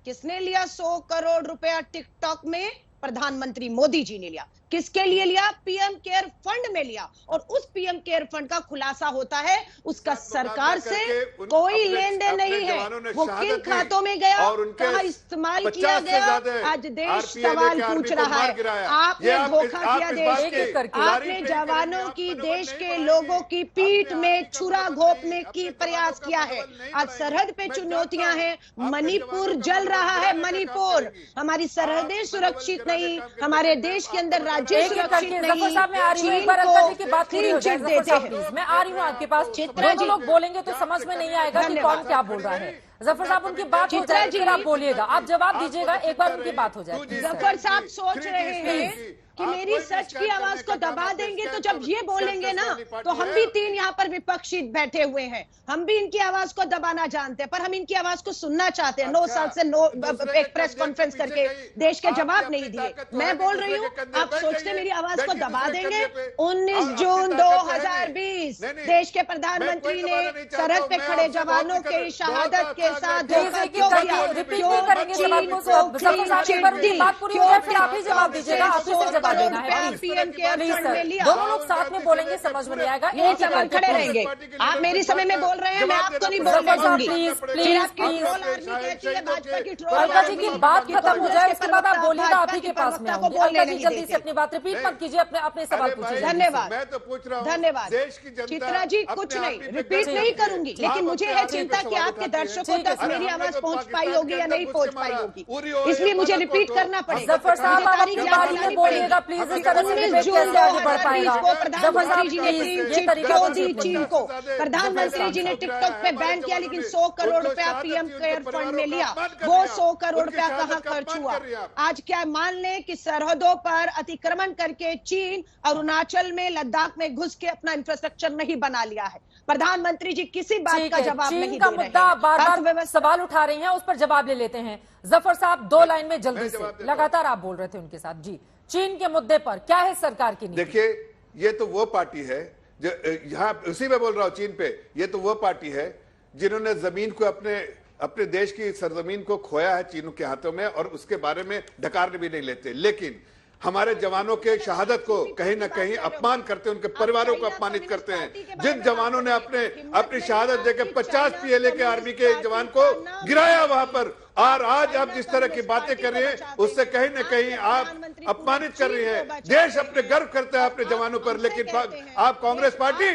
किसने लिया? 100 करोड़ रुपया टिकटॉक में प्रधानमंत्री मोदी जी ने लिया। किसके लिए लिया? पीएम केयर फंड में लिया। और उस पीएम केयर फंड का खुलासा होता है उसका सरकार से कोई लेन देन नहीं है, वो किन खातों में गया, कहां इस्तेमाल किया गया, आज देश सवाल पूछ रहा है। आपने धोखा किया देश के, आपने जवानों की, देश के लोगों की पीठ में छुरा घोंपने की प्रयास किया है। आज सरहद पे चुनौतियां हैं, मणिपुर जल रहा है, मणिपुर, हमारी सरहदें सुरक्षित नहीं, हमारे देश के अंदर मैं आ रही हूँ, एक बार अलका जी की बात पूरी हो जाए। मैं आ रही हूँ आपके पास, दोनों लोग बोलेंगे तो समझ में नहीं आएगा कि कौन क्या बोल रहा है। जफर साहब उनकी बात हो जाए फिर आप बोलिएगा, आप जवाब दीजिएगा, एक बार उनकी बात हो जाए। जफर साहब सोच रहे हैं कि मेरी सच की आवाज को दबा देंगे, तो जब ये बोलेंगे ना तो हम भी 3 यहाँ पर विपक्षी बैठे हुए हैं, हम भी इनकी आवाज को दबाना जानते हैं, पर हम इनकी आवाज को सुनना चाहते हैं। 9 साल से एक प्रेस कॉन्फ्रेंस करके देश के जवाब नहीं दिए। मैं बोल रही हूँ, आप सोचते मेरी आवाज को दबा देंगे? 19 जून 2020 देश के प्रधानमंत्री ने सरहद पे खड़े जवानों के शहादत के साथ धोखा क्यों किया? रिपीट नहीं करेंगे सवाल को, बात पूरी हो जाए फिर आप ही जवाब दीजिएगा, आप ही से जवाब जवाब देना है पीएम केयर प्लीज फंड में सर। लिया। दोनों लोग साथ में बोलेंगे, समझ में नहीं आएगा। एक सवाल खड़े रहेंगे, आप मेरी समय में बोल रहे हैं, मैं आपको नहीं बोलने दूंगी। फिर आपकी ट्रोल आर्मी कहती है भाजपा की ट्रोल अलका जी की बात खत्म हो जाए उसके बाद आप बोलिएगा, आप ही के पास में को आऊंगी। बोलने अलका जी नहीं जल्दी से देते। अपनी बात रिपीट मत कीजिए, अपने सवाल पूछिए। धन्यवाद, मैं तो पूछ रहा हूं, धन्यवाद। देश की जनता चित्रा जी अपने कुछ आप नहीं ही रिपीट पे नहीं करती है। करूंगी, लेकिन मुझे है चिंता कि आपके दर्शकों तक मेरी आवाज पहुंच पाई होगी या नहीं पहुंच पाई होगी, इसलिए मुझे रिपीट करना पड़ेगा। जफर साहब आप अपनी बारी में बोलिएगा प्लीज, इस तरह से डिबेट कैसे आगे बढ़ पाएगा। जफर साहब प्रधानमंत्री जी ने प्लीज ये तरीका क्यों तो दी ठीक नहीं चीन है। को, प्रधानमंत्री जी ने टिकटॉक पे बैन किया, लेकिन 100 करोड़ रुपया पीएम केयर फंड में लिया, वो 100 करोड़ रुपया कहाँ खर्च हुआ। आज क्या मान लें कि सरहदों पर अतिक्रमण करके चीन अरुणाचल में लद्दाख में घुस के अपना इंफ्रास्ट्रक्चर नहीं बना लिया है। प्रधानमंत्री जी किसी बात का जवाब नहीं चीन का दे रहे मुद्दा हैं। बार-बार सवाल उठा रही हैं, उस पर जवाब ले लेते हैं। जफर साहब 2 लाइन में जल्दी से, लगातार आप बोल रहे थे उनके साथ जी। चीन के मुद्दे पर क्या है सरकार की नीति? देखिए, ये तो वो पार्टी है जो यहाँ उसी में बोल रहा हूं चीन पे, ये तो वो पार्टी है जिन्होंने जमीन को अपने देश की सरजमीन को खोया है चीनों के हाथों में, और उसके बारे में ढकारने भी नहीं लेते। लेकिन हमारे जवानों के शहादत को कहीं ना कहीं अपमान करते हैं, उनके परिवारों को अपमानित करते हैं। जिन जवानों ने अपनी शहादत देकर 50 पीएलए के आर्मी के जवान को गिराया वहां पर, और आज आप जिस तरह की बातें कर रहे हैं उससे कहीं ना कहीं आप अपमानित कर रही हैं। देश अपने गर्व करता है अपने जवानों पर, लेकिन आप कांग्रेस पार्टी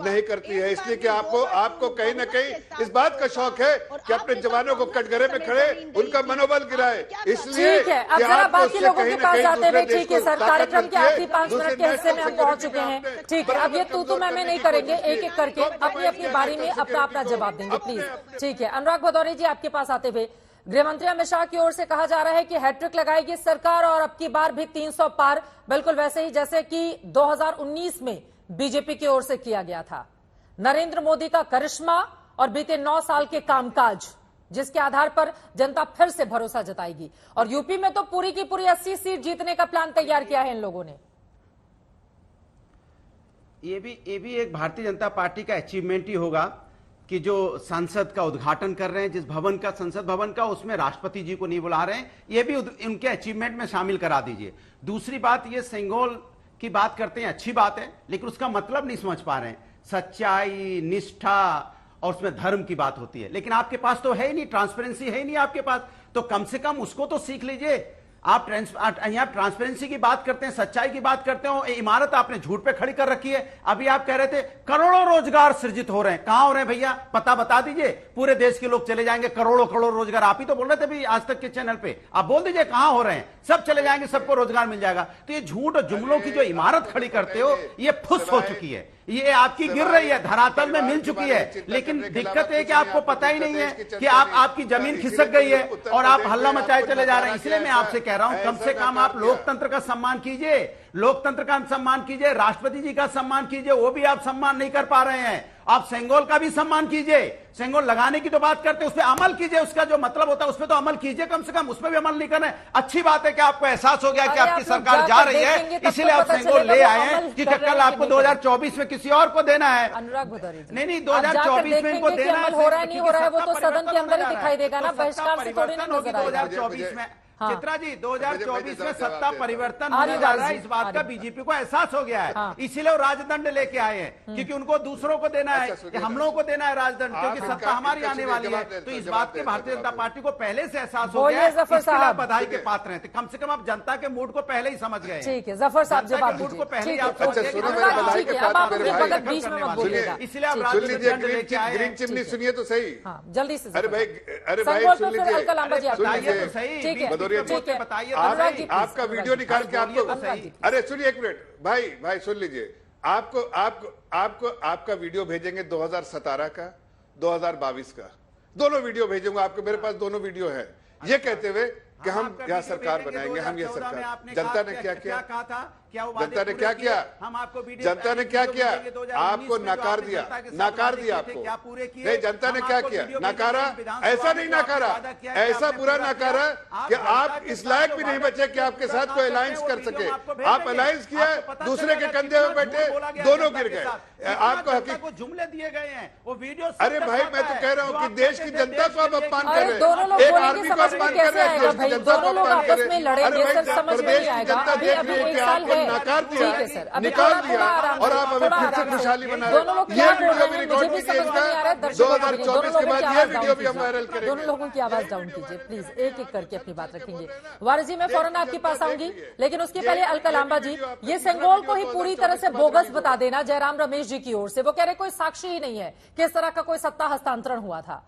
नहीं करती है, इसलिए कि आपको कहीं ना कहीं इस बात का शौक है कि अपने जवानों को कटघरे में खड़े उनका मनोबल गिराए। इसलिए ठीक है, अब जरा बाकी लोगों के पास जाते हुए, ठीक है सर, कार्यक्रम के आखिरी 5 मिनट के हिस्से में हम पहुंच चुके हैं। ठीक है, अब ये तू मैं नहीं करेंगे, एक एक करके अपनी बारी में अपना जवाब देंगे प्लीज। ठीक है, अनुराग भदौरिया जी आपके पास आते हुए, गृहमंत्री अमित शाह की ओर से कहा जा रहा है कि हैट्रिक लगाएगी सरकार और अब की बार भी 300 पार, बिल्कुल वैसे ही जैसे कि 2019 में बीजेपी की ओर से किया गया था। नरेंद्र मोदी का करिश्मा और बीते 9 साल के कामकाज, जिसके आधार पर जनता फिर से भरोसा जताएगी। और यूपी में तो पूरी की पूरी 80 सीट जीतने का प्लान तैयार किया है इन लोगों ने। ये भी एक भारतीय जनता पार्टी का अचीवमेंट ही होगा कि जो संसद का उद्घाटन कर रहे हैं, जिस भवन का, संसद भवन का, उसमें राष्ट्रपति जी को नहीं बुला रहे हैं, ये भी उनके अचीवमेंट में शामिल करा दीजिए। दूसरी बात, ये सेंगोल की बात करते हैं, अच्छी बात है, लेकिन उसका मतलब नहीं समझ पा रहे हैं। सच्चाई, निष्ठा और उसमें धर्म की बात होती है, लेकिन आपके पास तो है ही नहीं, ट्रांसपेरेंसी है ही नहीं आपके पास, तो कम से कम उसको तो सीख लीजिए। आप यहाँ ट्रांसपेरेंसी की बात करते हैं, सच्चाई की बात करते हो, इमारत आपने झूठ पे खड़ी कर रखी है। अभी आप कह रहे थे करोड़ों रोजगार सृजित हो रहे हैं, कहां हो रहे हैं भैया, पता बता दीजिए। पूरे देश के लोग चले जाएंगे, करोड़ों करोड़ रोजगार, आप ही तो बोल रहे थे भी आज तक के चैनल पे, आप बोल दीजिए कहां हो रहे हैं, सब चले जाएंगे, सबको रोजगार मिल जाएगा। तो ये झूठ और जुमलों की जो इमारत खड़ी करते हो, ये फुस हो चुकी है, ये आपकी गिर रही है, धरातल में मिल चुकी है। लेकिन दिक्कत है कि आपको पता ही नहीं है कि आपकी जमीन खिसक गई है और आप हल्ला मचाए चले जा रहे हैं। इसलिए मैं आपसे कह रहा हूं, कम से कम आप लोकतंत्र का सम्मान कीजिए, लोकतंत्र का सम्मान कीजिए, राष्ट्रपति जी का सम्मान कीजिए, वो भी आप सम्मान नहीं कर पा रहे हैं। आप सेंगोल का भी सम्मान कीजिए, सेंगोल लगाने की तो बात करते हैं, उस पर अमल कीजिए, उसका जो मतलब होता है उस पर तो अमल कीजिए, कम से कम उस पर भी अमल नहीं करना है। अच्छी बात है कि आपको एहसास हो गया कि आपकी सरकार जा रही है, इसीलिए आप सेंगोल ले आए हैं कि कल आपको 2024 में किसी और को देना है। अनुराग भदौरिया जी, नहीं 2024 में इनको देना है, हो रहा है नहीं हो रहा है वो तो सदन के अंदर ही दिखाई देगा ना, बहिष्कार से थोड़ी नहीं नजर आएगा। 2024 में चित्रा जी 2024 में सत्ता परिवर्तन होने जा रहा है, इस बात का बीजेपी को एहसास हो गया है, इसीलिए वो राजदंड लेके आए हैं, क्योंकि उनको दूसरों को देना है, कि हम लोगों को देना है राजदंड, क्योंकि सत्ता हमारी आने वाली है। तो इस बात के भारतीय जनता पार्टी को पहले से एहसास हो गया है, इसके लिए आप बधाई के पात्र हैं। कम से कम आप जनता के मूड को पहले ही समझ गए। ठीक है, जफर साहब जवाब मूड को पहले ही आप इसलिए आप राजदंड लेके आए। ग्रीन चिमनी सुनिए तो सही, जल्दी से। अरे भाई सुन लीजिए, भदौरिया जी बताइए, आपका वीडियो निकाल के आपको, अरे सुनिए एक मिनट भाई सुन लीजिए, आपको आपका वीडियो भेजेंगे 2017 का, 2022 का, दोनों वीडियो भेजूंगा आपको, मेरे पास दोनों वीडियो है, ये कहते हुए कि हम यहाँ सरकार बनाएंगे, हम ये सरकार। जनता ने क्या किया, क्या वो जनता ने क्या किया? हम आपको जनता ने क्या किया? आपको नकार दिया, नकार दिया आपको। क्या पूरे किए? नहीं, जनता ने क्या किया? नकारा। ऐसा नहीं नकारा, ऐसा बुरा नकारा कि आप इस लायक भी नहीं बचे कि आपके साथ कोई अलायंस कर सके। आप अलायंस किया, दूसरे के कंधे में बैठे, दोनों गिर गए। आपको हकीकत जुमले दिए गए हैं, वो वीडियो। अरे भाई, मैं तो कह रहा हूँ कि देश की जनता को आप अपमान कर रहे हैं, दोनों लोग एक बोलेंगे, आर्मी को समझ में अपमान कर कैसे रहे हैं, आएगा देश की भाई? जनता को दोनों लोग अपमान कर आपस रहे में हैं। लड़ेंगे, अरे भाई, सर समझ में प्रदेश नहीं की आएगा। जनता अभी देख अभी रही है एक कि साल आपको है, नकार दिया ठीक है सर, अभी निकाल थोड़ा दिया आराम और से, आप अभी थोड़ा फिर से आराम से। खुशहाली बना दोनों लोग रहे क्या हैं। बोल ये रहे वीडियो हैं भी मुझे रिकॉर्ड भी कीजिए समझ में नहीं आ रहा है। इसका, दर्शकों को भी नहीं। 2024 के बाद ये वीडियो भी हम वायरल करेंगे। दोनों लोगों की आवाज डाउन कीजिए प्लीज, एक एक करके अपनी बात रखेंगे। वारिस जी, मैं फौरन आपके पास आऊंगी, लेकिन उसके पहले अलका लांबा जी, ये सेंगोल को ही पूरी तरह से बोगस बता देना जयराम रमेश जी की ओर से। वो कह रहे कोई साक्षी ही नहीं है कि इस तरह का कोई सत्ता हस्तांतरण हुआ था।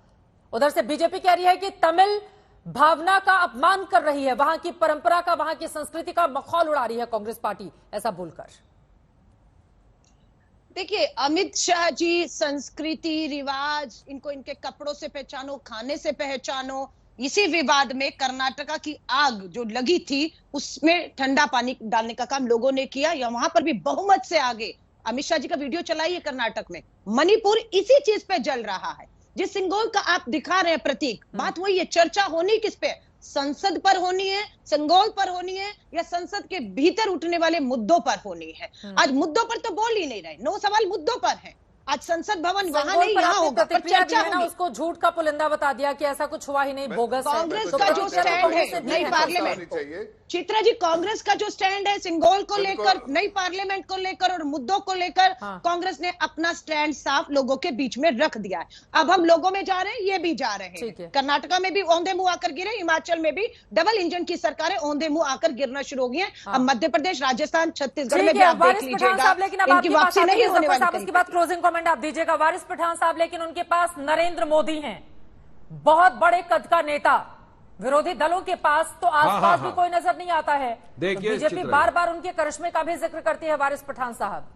उधर से बीजेपी कह रही है कि तमिल भावना का अपमान कर रही है, वहां की परंपरा का, वहां की संस्कृति का मखौल उड़ा रही है कांग्रेस पार्टी, ऐसा बोलकर। देखिए, अमित शाह जी संस्कृति रिवाज, इनको इनके कपड़ों से पहचानो, खाने से पहचानो। इसी विवाद में कर्नाटका की आग जो लगी थी उसमें ठंडा पानी डालने का काम लोगों ने किया, या वहां पर भी बहुमत से आगे। अमित शाह जी का वीडियो चलाइए कर्नाटक में, मणिपुर इसी चीज पे जल रहा है। जिस सिंगोल का आप दिखा रहे हैं प्रतीक, बात वही है। चर्चा होनी किस पे? संसद पर होनी है, सिंगोल पर होनी है, या संसद के भीतर उठने वाले मुद्दों पर होनी है। आज मुद्दों पर तो बोल ही नहीं रहे, नो सवाल मुद्दों पर है। आज संसद भवन वहां नहीं, यहाँ होगा, पर चर्चा होगी। उसको झूठ का पुलिंदा बता दिया कि ऐसा कुछ हुआ ही नहीं, बोगस है। कांग्रेस का जो स्टैंड है नई पार्लियामेंट, चित्रा जी, कांग्रेस का जो स्टैंड है सिंगोल को लेकर, नई पार्लियामेंट को लेकर और मुद्दों को लेकर, कांग्रेस ने अपना स्टैंड साफ लोगों के बीच में रख दिया है। अब हम लोगों में जा रहे हैं, ये भी जा रहे हैं। कर्नाटका में भी औंधे मुंह आकर गिरे, हिमाचल में भी डबल इंजन की सरकारें औंधे मुंह आकर गिरना शुरू हो गई है। अब मध्य प्रदेश, राजस्थान, छत्तीसगढ़ में भी आप देख लीजिएगा, इनकी वापसी नहीं होने वाली। उसके बाद क्लोजिंग कमेंट आप दीजिएगा वारिस पठान साहब, लेकिन उनके पास नरेंद्र मोदी हैं, बहुत बड़े कद का नेता। विरोधी दलों के पास तो आसपास भी कोई नजर नहीं आता है। देखिए, बीजेपी बार बार उनके करिश्मे का भी जिक्र करती है। वारिस पठान साहब,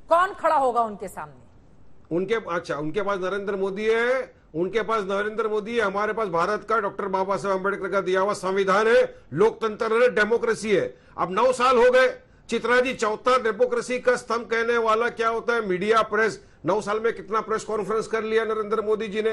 कौन खड़ा होगा उनके सामने? उनके पास नरेंद्र मोदी है, उनके पास नरेंद्र मोदी है, हमारे पास भारत का डॉक्टर बाबा साहब अम्बेडकर का दिया हुआ संविधान है, लोकतंत्र है, डेमोक्रेसी है। अब 9 साल हो गए। चित्रा जी, चौथा डेमोक्रेसी का स्तंभ कहने वाला क्या होता है? Media, press. 9 साल में कितना प्रेस कॉन्फ्रेंस कर लिया नरेंद्र मोदी जी ने?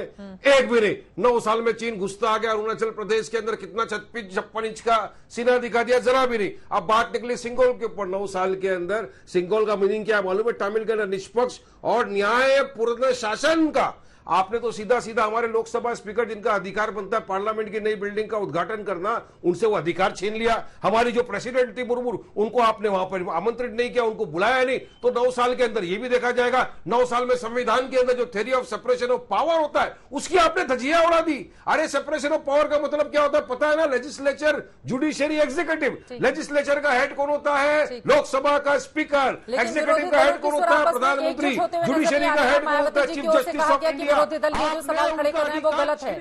एक भी नहीं। 9 साल में चीन घुसता आ गया, अरुणाचल प्रदेश के अंदर कितना 56 इंच का सीना दिखा दिया, जरा भी नहीं। अब बात निकली सिंगोल के ऊपर। 9 साल के अंदर सिंगोल का मीनिंग क्या मालूम है? तमिल के अंदर निष्पक्ष और न्यायपूर्ण शासन का। आपने तो सीधा सीधा हमारे लोकसभा स्पीकर, जिनका अधिकार बनता है पार्लियामेंट की नई बिल्डिंग का उद्घाटन करना, उनसे वो अधिकार छीन लिया। हमारी जो प्रेसिडेंट थी मुर्मू, उनको आपने वहां पर आमंत्रित नहीं किया, उनको बुलाया नहीं। तो 9 साल के अंदर ये भी देखा जाएगा। 9 साल में संविधान के अंदर जो theory of separation of power होता है, उसकी आपने धजिया उड़ा दी। अरे सेपरेशन ऑफ पावर का मतलब क्या होता है पता है ना? Legislature, judiciary, executive. लेजिस्लेचर का हेड कौन होता है? लोकसभा का स्पीकर। एग्जीक्यूटिव का हेड कौन होता है? प्रधानमंत्री। जुडिशरी का हेड कौन होता है? Chief justice of India. विरोधी दल ये जो सवाल खड़े कर रहे हैं वो गलत है।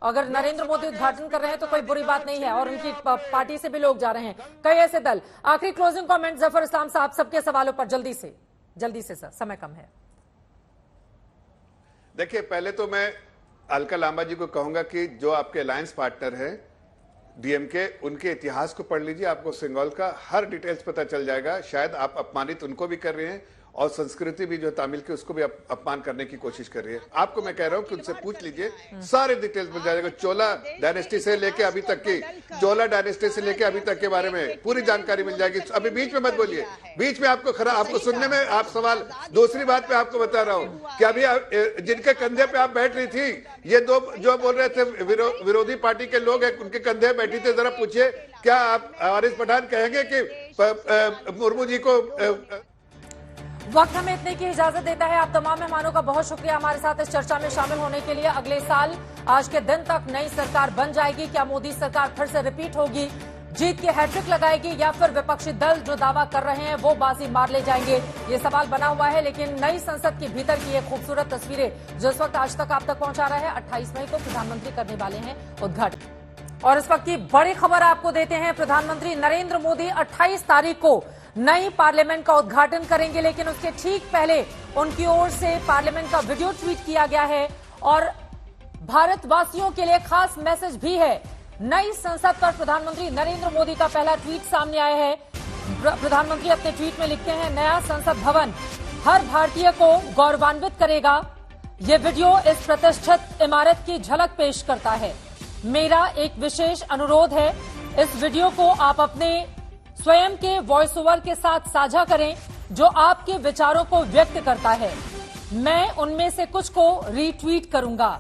अगर नरेंद्र मोदी उद्घाटन कर रहे हैं तो कोई बुरी बात नहीं है, और उनकी पार्टी से भी लोग जा रहे हैं, कई ऐसे दल। आखिरी क्लोजिंग कमेंट जफर इस्लाम साहब, सबके सवालों पर जल्दी से सर, समय कम है। देखिए, पहले तो मैं अलका लांबा जी को कहूंगा कि जो आपके अलायंस पार्टनर है डीएमके, उनके इतिहास को पढ़ लीजिए, आपको सिंगोल का हर डिटेल्स पता चल जाएगा। शायद आप अपमानित उनको भी कर रहे हैं, और संस्कृति भी जो तमिल की, उसको भी अपमान करने की कोशिश कर रही है। आपको मैं कह रहा हूं कि उनसे पूछ लीजिए, सारे डिटेल्स मिल जाएगा। चोला डायनेस्टी से लेके अभी तक की, चोला डायनेस्टी से लेके अभी तक के बारे में पूरी जानकारी मिल जाएगी। अभी बीच में मत बोलिए, बीच में आपको सुनने में आप सवाल। दूसरी बात पे आपको बता रहा हूं कि अभी जिनके कंधे पे आप बैठ रही थी, ये दो जो बोल रहे थे विरोधी पार्टी के लोग हैं, उनके कंधे बैठी थे, जरा पूछिए, क्या आप वारिस पठान कहेंगे कि मुर्मू जी को? वक्त हमें इतने की इजाजत देता है। आप तमाम मेहमानों का बहुत शुक्रिया हमारे साथ इस चर्चा में शामिल होने के लिए। अगले साल आज के दिन तक नई सरकार बन जाएगी। क्या मोदी सरकार फिर से रिपीट होगी, जीत की हैट्रिक लगाएगी, या फिर विपक्षी दल जो दावा कर रहे हैं वो बाजी मार ले जाएंगे? ये सवाल बना हुआ है। लेकिन नई संसद के भीतर की ये खूबसूरत तस्वीरें जो इस वक्त आज तक आप तक पहुंचा रहा है, 28 मई को प्रधानमंत्री करने वाले हैं उद्घाटन। और इस वक्त की बड़ी खबर आपको देते हैं, प्रधानमंत्री नरेंद्र मोदी 28 तारीख को नई पार्लियामेंट का उद्घाटन करेंगे। लेकिन उसके ठीक पहले उनकी ओर से पार्लियामेंट का वीडियो ट्वीट किया गया है, और भारतवासियों के लिए खास मैसेज भी है। नई संसद पर प्रधानमंत्री नरेंद्र मोदी का पहला ट्वीट सामने आया है। प्रधानमंत्री अपने ट्वीट में लिखते हैं, नया संसद भवन हर भारतीय को गौरवान्वित करेगा। ये वीडियो इस प्रतिष्ठित इमारत की झलक पेश करता है। मेरा एक विशेष अनुरोध है, इस वीडियो को आप अपने स्वयं के वॉइस ओवर के साथ साझा करें जो आपके विचारों को व्यक्त करता है। मैं उनमें से कुछ को रीट्वीट करूंगा।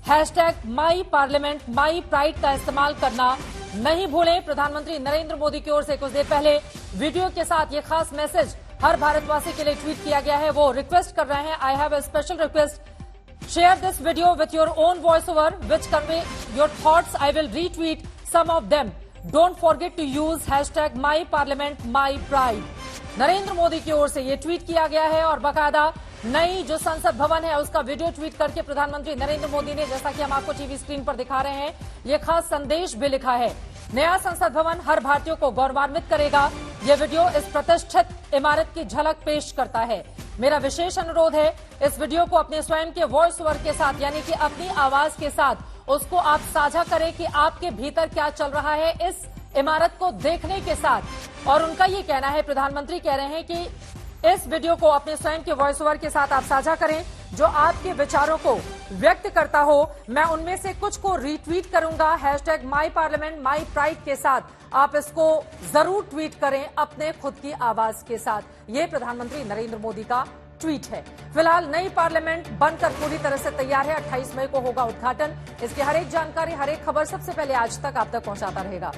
#MyParliament MyPride का इस्तेमाल करना नहीं भूलें। प्रधानमंत्री नरेंद्र मोदी की ओर से कुछ देर पहले वीडियो के साथ ये खास मैसेज हर भारतवासी के लिए ट्वीट किया गया है। वो रिक्वेस्ट कर रहे हैं, I have a special request, share this video with your own voiceover which convey your thoughts. I will retweet some of them. Don't forget to use #MyParliament MyPride. Narendra Modi की ओर से ये ट्वीट किया गया है और बाकायदा नई जो संसद भवन है उसका वीडियो ट्वीट करके प्रधानमंत्री नरेंद्र मोदी ने, जैसा कि हम आपको टीवी स्क्रीन पर दिखा रहे हैं, ये खास संदेश भी लिखा है। नया संसद भवन हर भारतीय को गौरवान्वित करेगा। यह वीडियो इस प्रतिष्ठित इमारत की झलक पेश करता है। मेरा विशेष अनुरोध है, इस वीडियो को अपने स्वयं के वॉइस ओवर के साथ, यानी कि अपनी आवाज के साथ उसको आप साझा करें कि आपके भीतर क्या चल रहा है इस इमारत को देखने के साथ। और उनका ये कहना है, प्रधानमंत्री कह रहे हैं कि इस वीडियो को अपने स्वयं के वॉइस ओवर के साथ आप साझा करें जो आपके विचारों को व्यक्त करता हो। मैं उनमें से कुछ को रीट्वीट करूंगा। #MyParliament MyPride के साथ आप इसको जरूर ट्वीट करें अपने खुद की आवाज के साथ। ये प्रधानमंत्री नरेंद्र मोदी का ट्वीट है। फिलहाल नई पार्लियामेंट बनकर पूरी तरह से तैयार है। 28 मई को होगा उद्घाटन। इसकी हर एक जानकारी, हर एक खबर सबसे पहले आज तक आप तक पहुंचाता रहेगा।